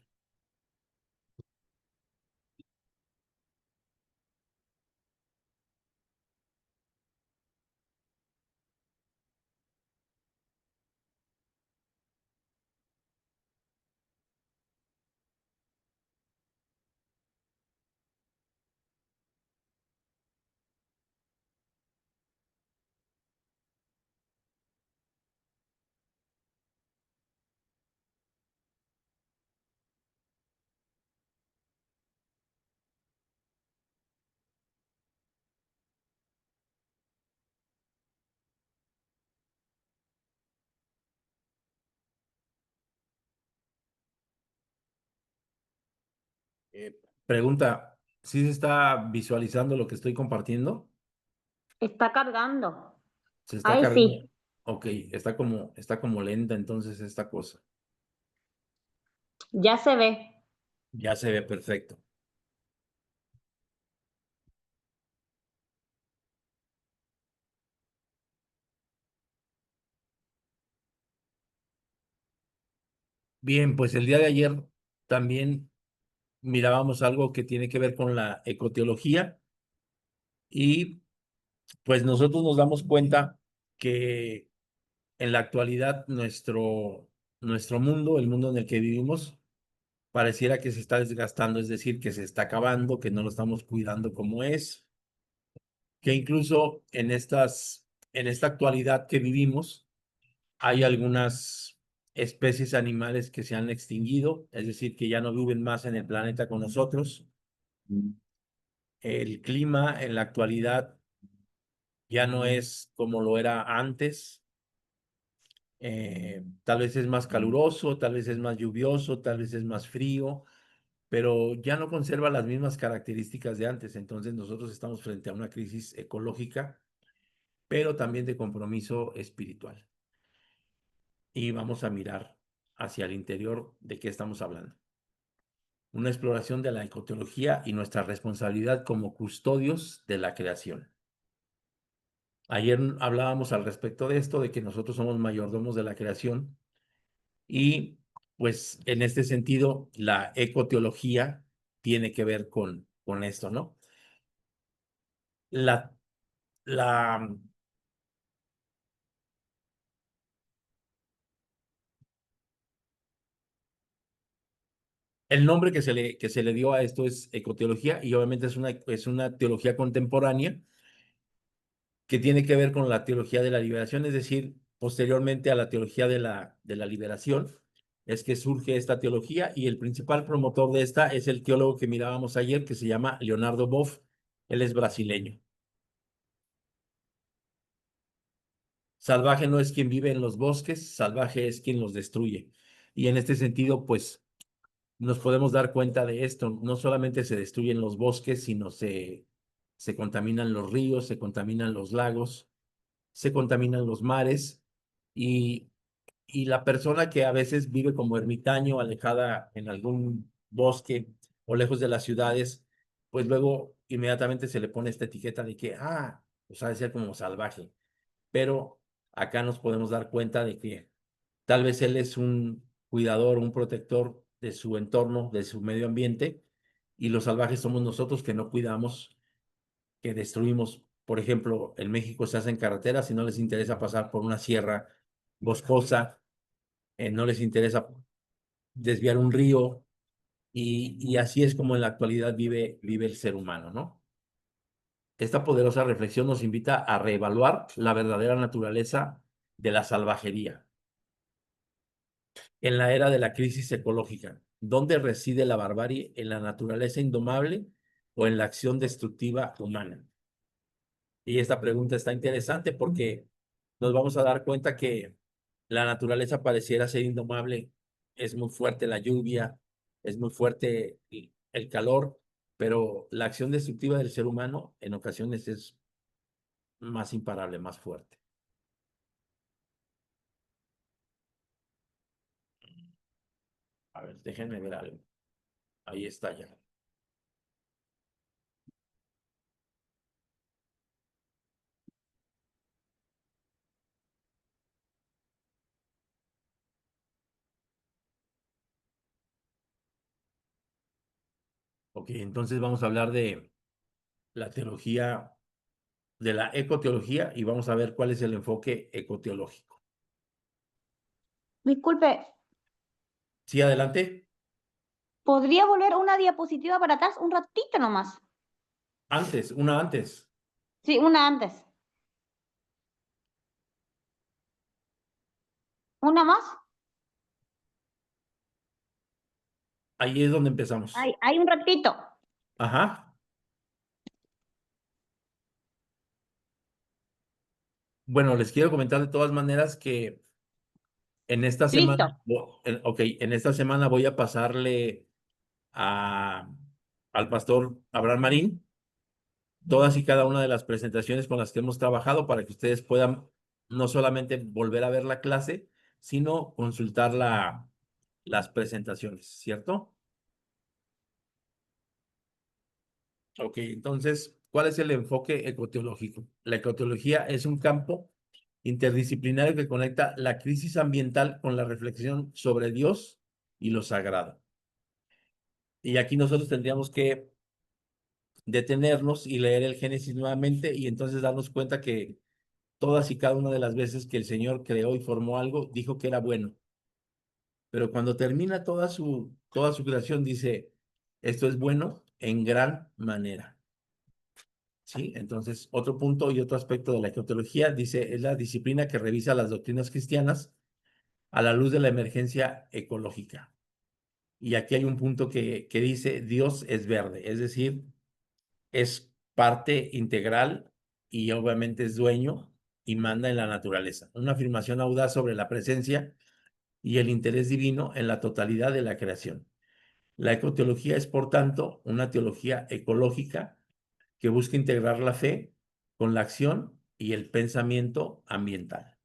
Eh, Pregunta, ¿sí se está visualizando lo que estoy compartiendo? Está cargando. ¿Se está Ahí cargando? sí. Ok, está como lenta entonces esta cosa. Ya se ve. Ya se ve perfecto. Bien, pues el día de ayer también mirábamos algo que tiene que ver con la ecoteología y pues nosotros nos damos cuenta que en la actualidad nuestro mundo, el mundo en el que vivimos, pareciera que se está desgastando, es decir, que se está acabando, que no lo estamos cuidando como es, que incluso en esta actualidad que vivimos, hay algunas especies animales que se han extinguido, es decir, que ya no viven más en el planeta con nosotros. El clima en la actualidad ya no es como lo era antes. Tal vez es más caluroso, tal vez es más lluvioso, tal vez es más frío, pero ya no conserva las mismas características de antes. Entonces nosotros estamos frente a una crisis ecológica, pero también de compromiso espiritual. Y vamos a mirar hacia el interior de qué estamos hablando. Una exploración de la ecoteología y nuestra responsabilidad como custodios de la creación. Ayer hablábamos al respecto de esto, de que nosotros somos mayordomos de la creación y pues en este sentido la ecoteología tiene que ver con esto, ¿no? La, la, el nombre que se le dio a esto es ecoteología y obviamente es una teología contemporánea que tiene que ver con la teología de la liberación, es decir, posteriormente a la teología de la liberación, es que surge esta teología y el principal promotor de esta es el teólogo que mirábamos ayer, que se llama Leonardo Boff, él es brasileño. Salvaje no es quien vive en los bosques, salvaje es quien los destruye. Y en este sentido, pues nos podemos dar cuenta de esto. No solamente se destruyen los bosques, sino se contaminan los ríos, se contaminan los lagos, se contaminan los mares y, y la persona que a veces vive como ermitaño, alejada en algún bosque o lejos de las ciudades, pues luego inmediatamente se le pone esta etiqueta de que, pues ha de ser como salvaje. Pero acá nos podemos dar cuenta de que tal vez él es un cuidador, un protector de su entorno, de su medio ambiente, y los salvajes somos nosotros que no cuidamos, que destruimos. Por ejemplo, en México se hacen carreteras y no les interesa pasar por una sierra boscosa, no les interesa desviar un río, y así es como en la actualidad vive el ser humano, ¿no? Esta poderosa reflexión nos invita a reevaluar la verdadera naturaleza de la salvajería en la era de la crisis ecológica. ¿Dónde reside la barbarie? ¿En la naturaleza indomable o en la acción destructiva humana? Y esta pregunta está interesante porque nos vamos a dar cuenta que la naturaleza pareciera ser indomable. Es muy fuerte la lluvia, es muy fuerte el calor, pero la acción destructiva del ser humano en ocasiones es más imparable, más fuerte. A ver, déjenme ver algo. Ahí está ya. Ok, entonces vamos a hablar de la teología, de la ecoteología y vamos a ver cuál es el enfoque ecoteológico. Disculpe, Sí, adelante. ¿podría volver una diapositiva para atrás un ratito nomás? Antes, una antes. Sí, una antes. ¿Una más? Ahí es donde empezamos. Hay un ratito. Ajá. Bueno, les quiero comentar de todas maneras que en esta semana, Listo. ok, en esta semana voy a pasarle a, al pastor Abraham Marín todas y cada una de las presentaciones con las que hemos trabajado para que ustedes puedan no solamente volver a ver la clase, sino consultarla las presentaciones, ¿cierto? Ok, entonces, ¿cuál es el enfoque ecoteológico? La ecoteología es un campo interdisciplinario que conecta la crisis ambiental con la reflexión sobre Dios y lo sagrado. Y aquí nosotros tendríamos que detenernos y leer el Génesis nuevamente y entonces darnos cuenta que todas y cada una de las veces que el Señor creó y formó algo, dijo que era bueno. Pero cuando termina toda su creación, dice, esto es bueno en gran manera. ¿Sí? Entonces, otro punto y otro aspecto de la ecotología, dice, es la disciplina que revisa las doctrinas cristianas a la luz de la emergencia ecológica. Y aquí hay un punto que dice, Dios es verde, es decir, es parte integral y obviamente es dueño y manda en la naturaleza. Una afirmación audaz sobre la presencia y el interés divino en la totalidad de la creación. La ecoteología es, por tanto, una teología ecológica que busca integrar la fe con la acción y el pensamiento ambiental.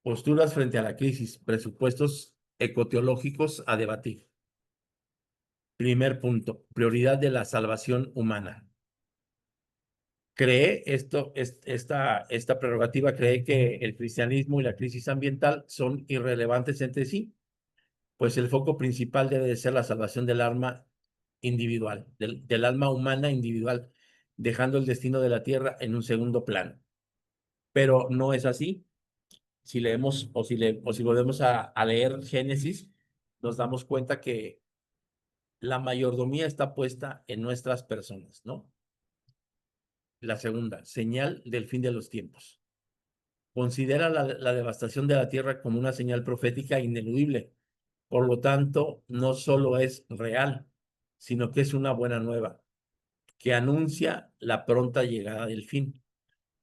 Posturas frente a la crisis, presupuestos ecoteológicos a debatir. Primer punto, prioridad de la salvación humana. Esta prerrogativa cree que el cristianismo y la crisis ambiental son irrelevantes entre sí, pues el foco principal debe de ser la salvación del alma individual, del alma humana individual, dejando el destino de la tierra en un segundo plano. Pero no es así. Si leemos o si volvemos a leer Génesis, nos damos cuenta que la mayordomía está puesta en nuestras personas, ¿no? La segunda, señal del fin de los tiempos. Considera la devastación de la tierra como una señal profética ineludible. Por lo tanto, no solo es real, sino que es una buena nueva, que anuncia la pronta llegada del fin.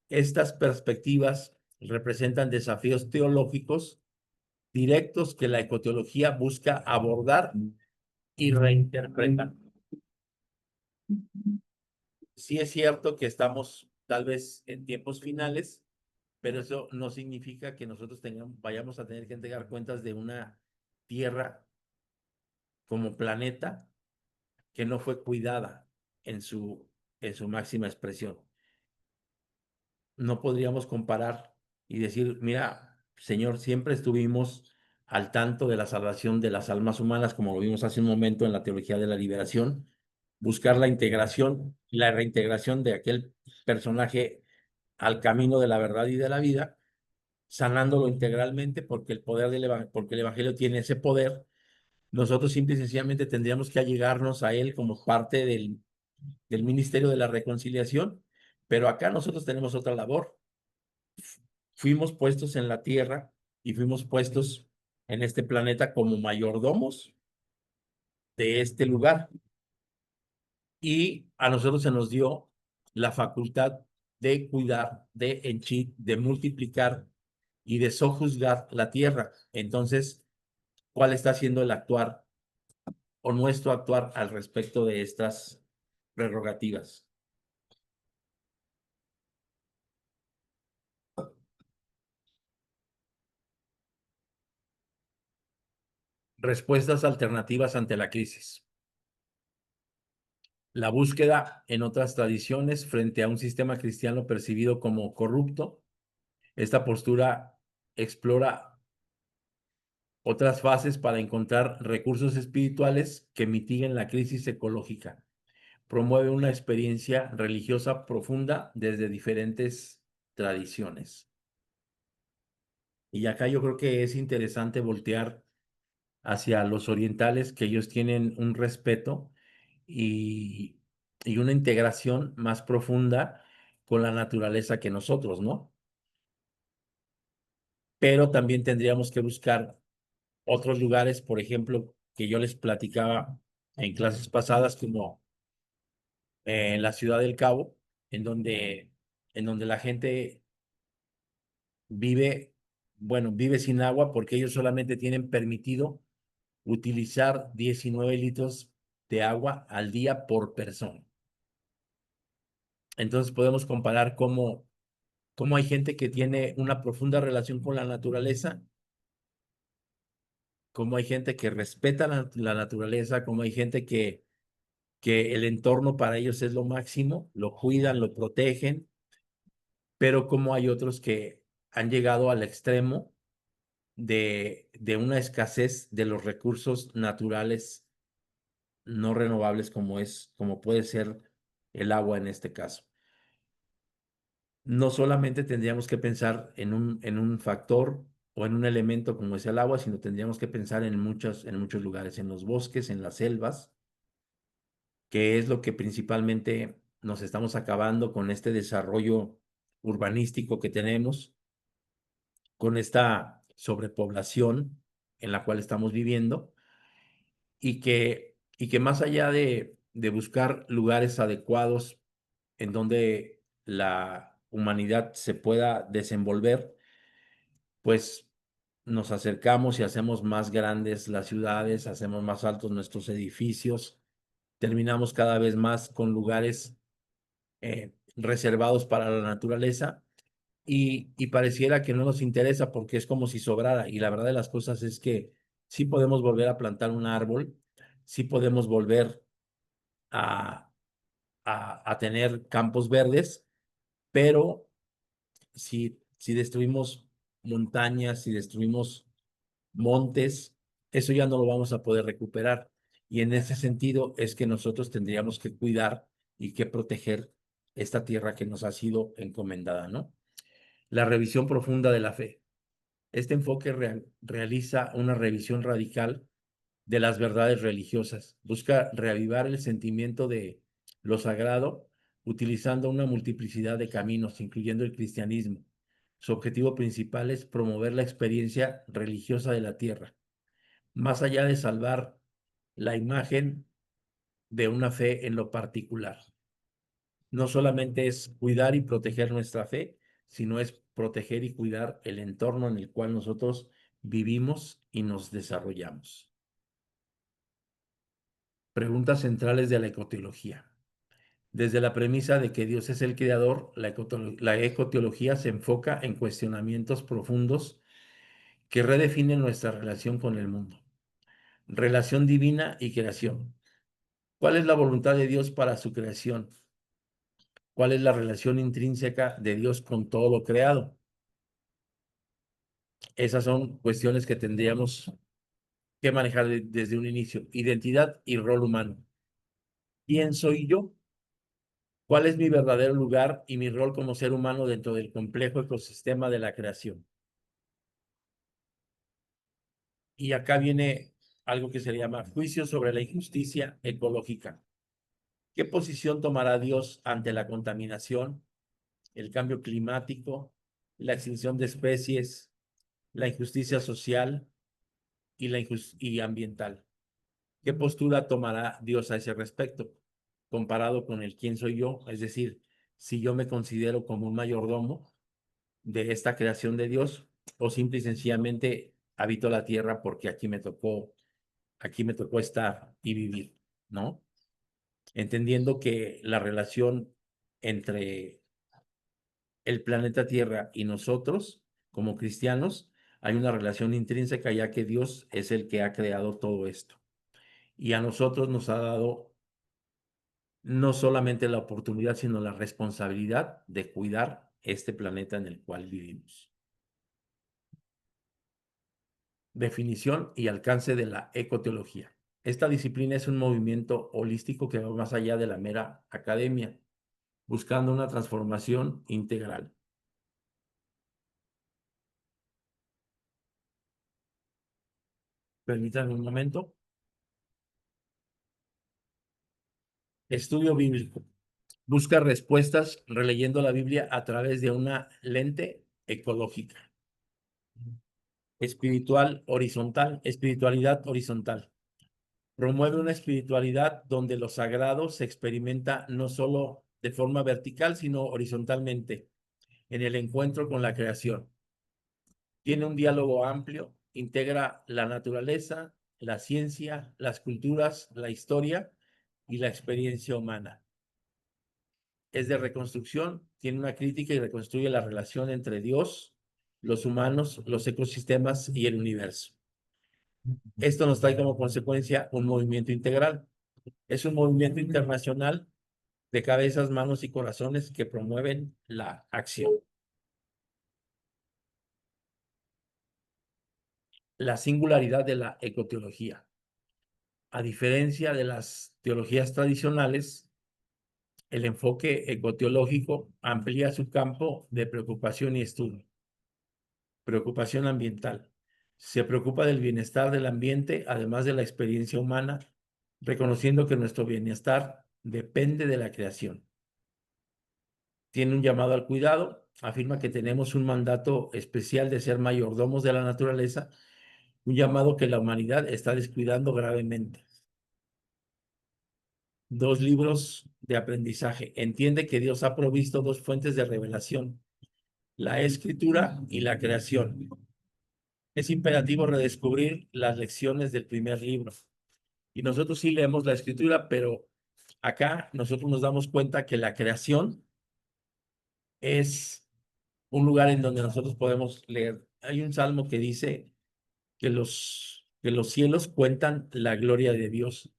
Estas perspectivas representan desafíos teológicos directos que la ecoteología busca abordar y reinterpretar. Sí es cierto que estamos tal vez en tiempos finales, pero eso no significa que nosotros vayamos a tener que entregar cuentas de una tierra como planeta que no fue cuidada en en su máxima expresión. No podríamos comparar y decir, mira, Señor, siempre estuvimos al tanto de la salvación de las almas humanas, como lo vimos hace un momento en la teología de la liberación, buscar la integración y la reintegración de aquel personaje al camino de la verdad y de la vida, sanándolo integralmente, porque porque el Evangelio tiene ese poder. Nosotros simple y sencillamente tendríamos que allegarnos a él como parte del ministerio de la reconciliación, pero acá nosotros tenemos otra labor. Fuimos puestos en la tierra y fuimos puestos en este planeta como mayordomos de este lugar. Y a nosotros se nos dio la facultad de cuidar, de multiplicar y de sojuzgar la tierra. Entonces, ¿cuál está siendo el actuar o nuestro actuar al respecto de estas prerrogativas? Respuestas alternativas ante la crisis. La búsqueda en otras tradiciones frente a un sistema cristiano percibido como corrupto. Esta postura explora otras fases para encontrar recursos espirituales que mitiguen la crisis ecológica. Promueve una experiencia religiosa profunda desde diferentes tradiciones. Y acá yo creo que es interesante voltear hacia los orientales, que ellos tienen un respeto y, y una integración más profunda con la naturaleza que nosotros, ¿no? Pero también tendríamos que buscar otros lugares, por ejemplo, que yo les platicaba en clases pasadas, como en la Ciudad del Cabo, en en donde la gente vive, bueno, vive sin agua porque ellos solamente tienen permitido utilizar 19 litros de agua al día por persona. Entonces podemos comparar cómo cómo hay gente que tiene una profunda relación con la naturaleza, cómo hay gente que respeta la naturaleza, cómo hay gente que el entorno para ellos es lo máximo, lo cuidan, lo protegen, pero como hay otros que han llegado al extremo de una escasez de los recursos naturales no renovables como puede ser el agua en este caso. No solamente tendríamos que pensar en un factor o en un elemento como es el agua, sino tendríamos que pensar en muchos lugares, en los bosques, en las selvas, que es lo que principalmente nos estamos acabando con este desarrollo urbanístico que tenemos, con esta sobrepoblación en la cual estamos viviendo y que más allá de buscar lugares adecuados en donde la humanidad se pueda desenvolver, pues nos acercamos y hacemos más grandes las ciudades, hacemos más altos nuestros edificios, terminamos cada vez más con lugares reservados para la naturaleza y pareciera que no nos interesa porque es como si sobrara. Y la verdad de las cosas es que sí podemos volver a plantar un árbol, sí podemos volver a, a tener campos verdes, pero si destruimos montañas, si destruimos montes, eso ya no lo vamos a poder recuperar. Y en ese sentido es que nosotros tendríamos que cuidar y que proteger esta tierra que nos ha sido encomendada, ¿no? La revisión profunda de la fe. Este enfoque realiza una revisión radical de las verdades religiosas. Busca reavivar el sentimiento de lo sagrado utilizando una multiplicidad de caminos, incluyendo el cristianismo. Su objetivo principal es promover la experiencia religiosa de la tierra, más allá de salvar la imagen de una fe en lo particular. No solamente es cuidar y proteger nuestra fe, sino es proteger y cuidar el entorno en el cual nosotros vivimos y nos desarrollamos. Preguntas centrales de la ecoteología. Desde la premisa de que Dios es el creador, la ecoteología se enfoca en cuestionamientos profundos que redefinen nuestra relación con el mundo. Relación divina y creación. ¿Cuál es la voluntad de Dios para su creación? ¿Cuál es la relación intrínseca de Dios con todo lo creado? Esas son cuestiones que tendríamos que manejar desde un inicio. Identidad y rol humano. ¿Quién soy yo? ¿Cuál es mi verdadero lugar y mi rol como ser humano dentro del complejo ecosistema de la creación? Y acá viene algo que se llama juicio sobre la injusticia ecológica. ¿Qué posición tomará Dios ante la contaminación, el cambio climático, la extinción de especies, la injusticia social y ambiental? ¿Qué postura tomará Dios a ese respecto, comparado con el quién soy yo? Es decir, si yo me considero como un mayordomo de esta creación de Dios o simple y sencillamente habito la tierra porque aquí me tocó estar y vivir, ¿no? Entendiendo que la relación entre el planeta Tierra y nosotros, como cristianos, hay una relación intrínseca ya que Dios es el que ha creado todo esto. Y a nosotros nos ha dado no solamente la oportunidad, sino la responsabilidad de cuidar este planeta en el cual vivimos. Definición y alcance de la ecoteología. Esta disciplina es un movimiento holístico que va más allá de la mera academia, buscando una transformación integral. Permítanme un momento. Estudio bíblico. Busca respuestas releyendo la Biblia a través de una lente ecológica. Espiritualidad horizontal. Promueve una espiritualidad donde lo sagrado se experimenta no solo de forma vertical, sino horizontalmente, en el encuentro con la creación. Tiene un diálogo amplio, integra la naturaleza, la ciencia, las culturas, la historia y la experiencia humana. es de reconstrucción, tiene una crítica y reconstruye la relación entre Dios, los humanos, los ecosistemas y el universo. Esto nos trae como consecuencia un movimiento integral. Es un movimiento internacional de cabezas, manos y corazones que promueven la acción. La singularidad de la ecoteología. A diferencia de las teologías tradicionales, el enfoque ecoteológico amplía su campo de preocupación y estudio. Preocupación ambiental. Se preocupa del bienestar del ambiente, además de la experiencia humana, reconociendo que nuestro bienestar depende de la creación. Tiene un llamado al cuidado, afirma que tenemos un mandato especial de ser mayordomos de la naturaleza, un llamado que la humanidad está descuidando gravemente. 2 libros de aprendizaje. Entiende que Dios ha provisto 2 fuentes de revelación, la escritura y la creación. Es imperativo redescubrir las lecciones del primer libro. Y nosotros sí leemos la escritura, pero acá nosotros nos damos cuenta que la creación es un lugar en donde nosotros podemos leer. Hay un salmo que dice que los cielos cuentan la gloria de Dios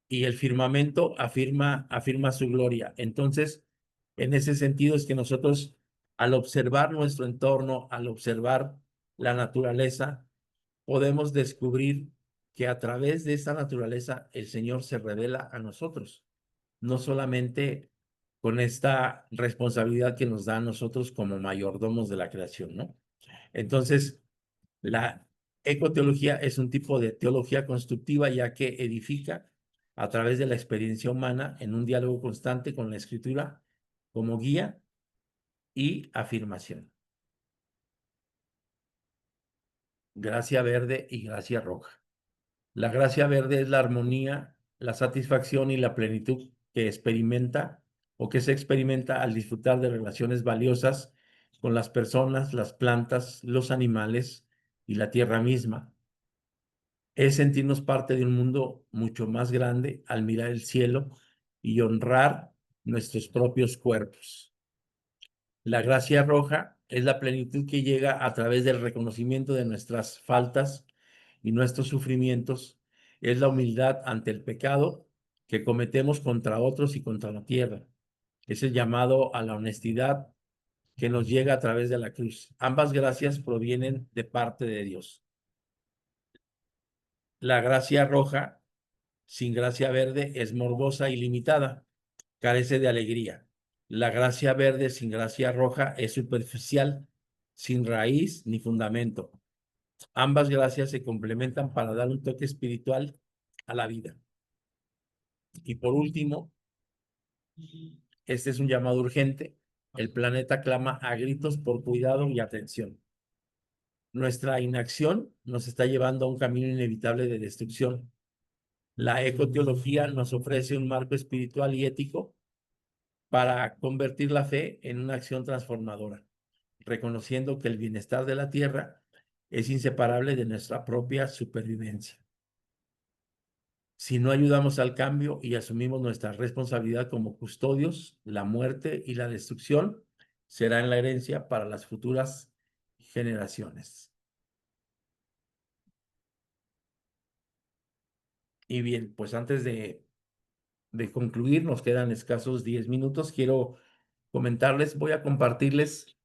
y el firmamento afirma su gloria. Entonces, en ese sentido es que nosotros, al observar nuestro entorno, al observar la naturaleza, podemos descubrir que a través de esta naturaleza el Señor se revela a nosotros, no solamente con esta responsabilidad que nos da a nosotros como mayordomos de la creación, ¿no? Entonces, la ecoteología es un tipo de teología constructiva ya que edifica a través de la experiencia humana en un diálogo constante con la escritura como guía y afirmación. Gracia verde y gracia roja. La gracia verde es la armonía, la satisfacción y la plenitud que experimenta o que se experimenta al disfrutar de relaciones valiosas con las personas, las plantas, los animales y la tierra misma. Es sentirnos parte de un mundo mucho más grande al mirar el cielo y honrar nuestros propios cuerpos. La gracia roja es la plenitud que llega a través del reconocimiento de nuestras faltas y nuestros sufrimientos. Es la humildad ante el pecado que cometemos contra otros y contra la tierra. Es el llamado a la honestidad que nos llega a través de la cruz. Ambas gracias provienen de parte de Dios. La gracia roja, sin gracia verde, es morbosa y limitada, carece de alegría. La gracia verde sin gracia roja es superficial, sin raíz ni fundamento. Ambas gracias se complementan para dar un toque espiritual a la vida. Y por último, este es un llamado urgente. El planeta clama a gritos por cuidado y atención. Nuestra inacción nos está llevando a un camino inevitable de destrucción. La ecoteología nos ofrece un marco espiritual y ético para convertir la fe en una acción transformadora, reconociendo que el bienestar de la tierra es inseparable de nuestra propia supervivencia. Si no ayudamos al cambio y asumimos nuestra responsabilidad como custodios, la muerte y la destrucción será en la herencia para las futuras generaciones. Y bien, pues antes de concluir, nos quedan escasos 10 minutos. Quiero comentarles, voy a compartirles.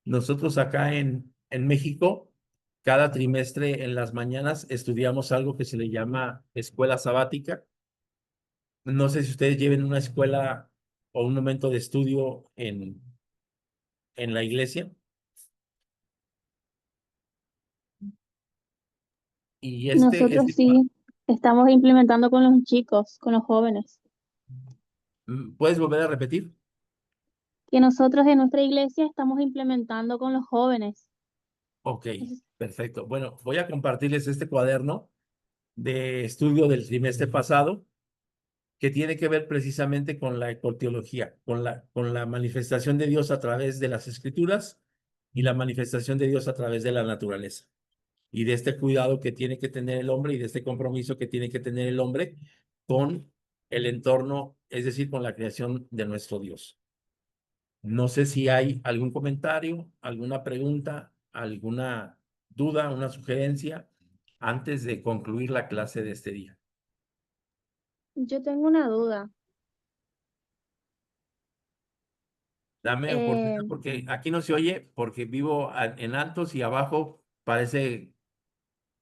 Nosotros acá en México, cada trimestre en las mañanas estudiamos algo que se le llama escuela sabática. No sé si ustedes lleven una escuela o un momento de estudio en la iglesia. Y Nosotros sí estamos implementando con los chicos, con los jóvenes, ¿puedes volver a repetir? que nosotros en nuestra iglesia estamos implementando con los jóvenes. Ok, perfecto. Bueno, voy a compartirles este cuaderno de estudio del trimestre pasado que tiene que ver precisamente con la ecoteología, con la manifestación de Dios a través de las escrituras y la manifestación de Dios a través de la naturaleza. Y de este cuidado que tiene que tener el hombre y de este compromiso que tiene que tener el hombre con el entorno, es decir, con la creación de nuestro Dios. No sé si hay algún comentario, alguna pregunta, alguna duda, una sugerencia antes de concluir la clase de este día. Yo tengo una duda. Dame Eh, oportunidad porque aquí no se oye, porque vivo en altos y abajo parece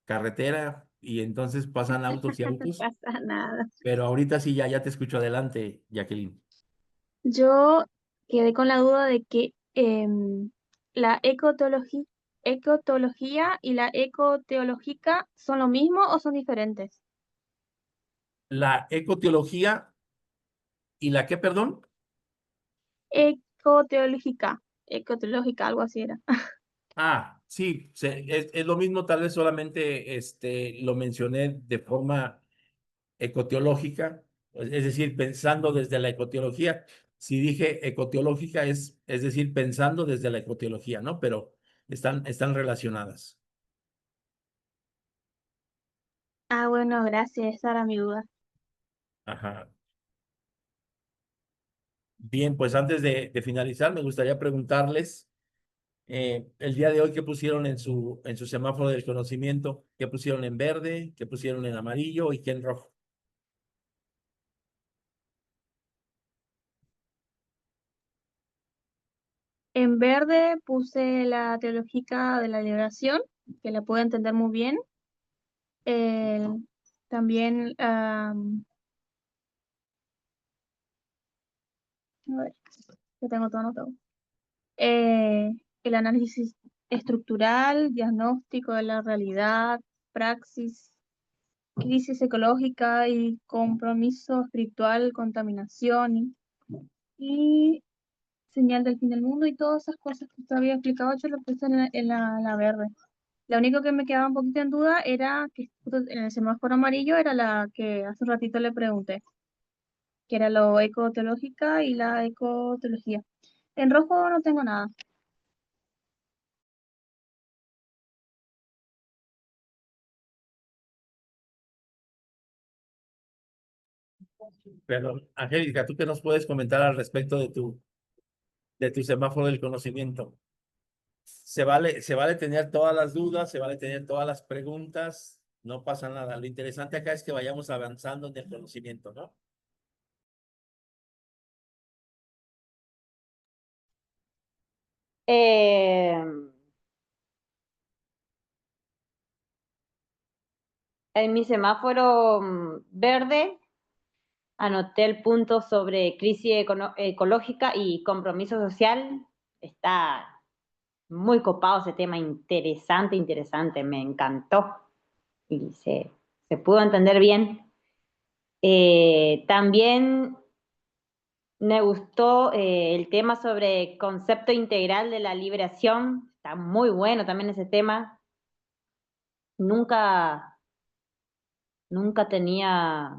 carretera y entonces pasan autos y no autos, pasa nada. pero ahorita sí ya te escucho adelante, Jacqueline. Yo quedé con la duda de que la ecotología y la ecoteológica son lo mismo o son diferentes. La ecoteología y la qué, perdón. Ecoteológica, algo así era. Ah, sí, es lo mismo, tal vez solamente lo mencioné de forma ecoteológica, es decir, pensando desde la ecoteología. Si dije ecoteológica es decir, pensando desde la ecoteología, ¿no? Pero están relacionadas. Ah, bueno, gracias, esa era mi duda. Ajá. Bien, pues antes de finalizar, me gustaría preguntarles el día de hoy qué pusieron en su semáforo del conocimiento, qué pusieron en verde, qué pusieron en amarillo y qué en rojo. En verde puse la teológica de la liberación, que la puedo entender muy bien. Eh, También, a ver, que tengo todo anotado. Eh, el análisis estructural, diagnóstico de la realidad, praxis, crisis ecológica y compromiso espiritual, contaminación y señal del fin del mundo y todas esas cosas que usted había explicado, yo lo puse en la verde. Lo único que me quedaba un poquito en duda era que justo en el semáforo amarillo era la que hace un ratito le pregunté, que era lo ecoteológica y la ecoteología. En rojo no tengo nada. Pero, Angélica, ¿tú qué nos puedes comentar al respecto de tu semáforo del conocimiento? Se vale tener todas las dudas, se vale tener todas las preguntas, no pasa nada. Lo interesante acá es que vayamos avanzando en el conocimiento, ¿no? Eh, en mi semáforo verde anoté el punto sobre crisis ecológica y compromiso social. Está muy copado ese tema, interesante, interesante, me encantó y se pudo entender bien. También me gustó el tema sobre concepto integral de la liberación, está muy bueno también ese tema. Nunca, nunca tenía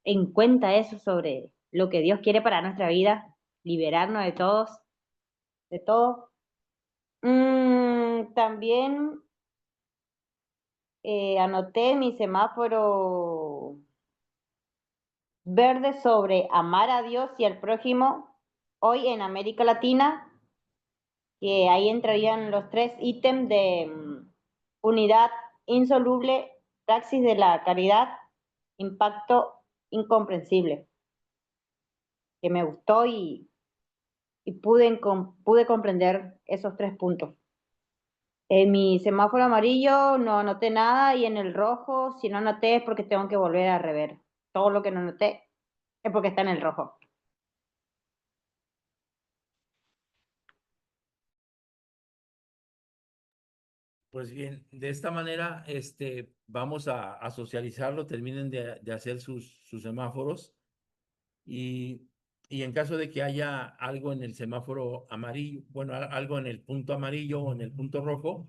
en cuenta eso sobre lo que Dios quiere para nuestra vida, liberarnos de todos, de todo. También anoté en mi semáforo verde sobre amar a Dios y al prójimo hoy en América Latina, que ahí entrarían los tres ítems de unidad insoluble, praxis de la caridad, impacto incomprensible, que me gustó y pude comprender esos tres puntos. En mi semáforo amarillo no anoté nada y en el rojo, si no anoté es porque tengo que volver a rever. Todo lo que no anoté es porque está en el rojo. Pues bien, de esta manera, vamos a socializarlo, terminen de hacer sus semáforos y, y en caso de que haya algo en el semáforo amarillo, bueno, algo en el punto amarillo o en el punto rojo,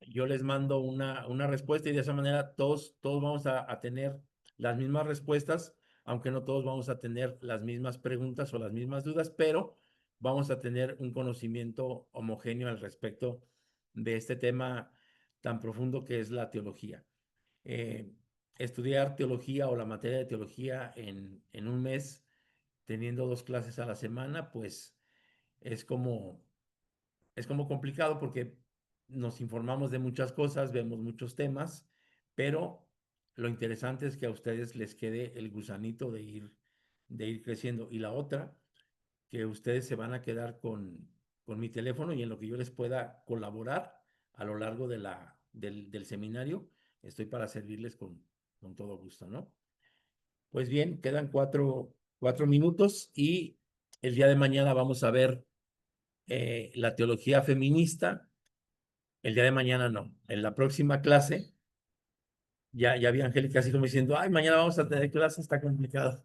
yo les mando una respuesta y de esa manera todos vamos a tener las mismas respuestas, aunque no todos vamos a tener las mismas preguntas o las mismas dudas, pero vamos a tener un conocimiento homogéneo al respecto de este tema tan profundo que es la teología. Eh, estudiar teología o la materia de teología en un mes, teniendo 2 clases a la semana, pues es como complicado porque nos informamos de muchas cosas, vemos muchos temas, pero lo interesante es que a ustedes les quede el gusanito de ir creciendo. Y la otra, que ustedes se van a quedar con mi teléfono y en lo que yo les pueda colaborar a lo largo del seminario, estoy para servirles con todo gusto, ¿no? Pues bien, quedan 4 minutos y el día de mañana vamos a ver la teología feminista. El día de mañana no. En la próxima clase, ya vi a Angélica así como diciendo, ay, mañana vamos a tener clase, está complicado.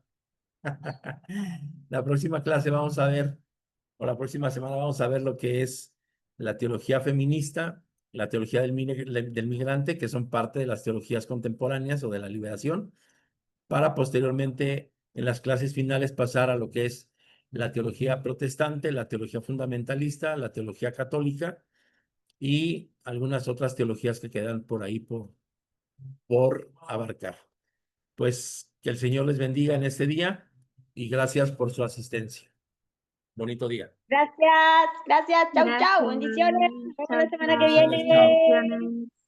La próxima clase vamos a ver, o la próxima semana vamos a ver lo que es la teología feminista, la teología del migrante, que son parte de las teologías contemporáneas o de la liberación, para posteriormente en las clases finales pasar a lo que es la teología protestante, la teología fundamentalista, la teología católica y algunas otras teologías que quedan por ahí por abarcar. Pues que el Señor les bendiga en este día y gracias por su asistencia. Bonito día. Gracias, gracias, chau, chau, Gracias. bendiciones. Nos vemos Chao, la semana que chao. Bendiciones, chao. viene. Bendiciones.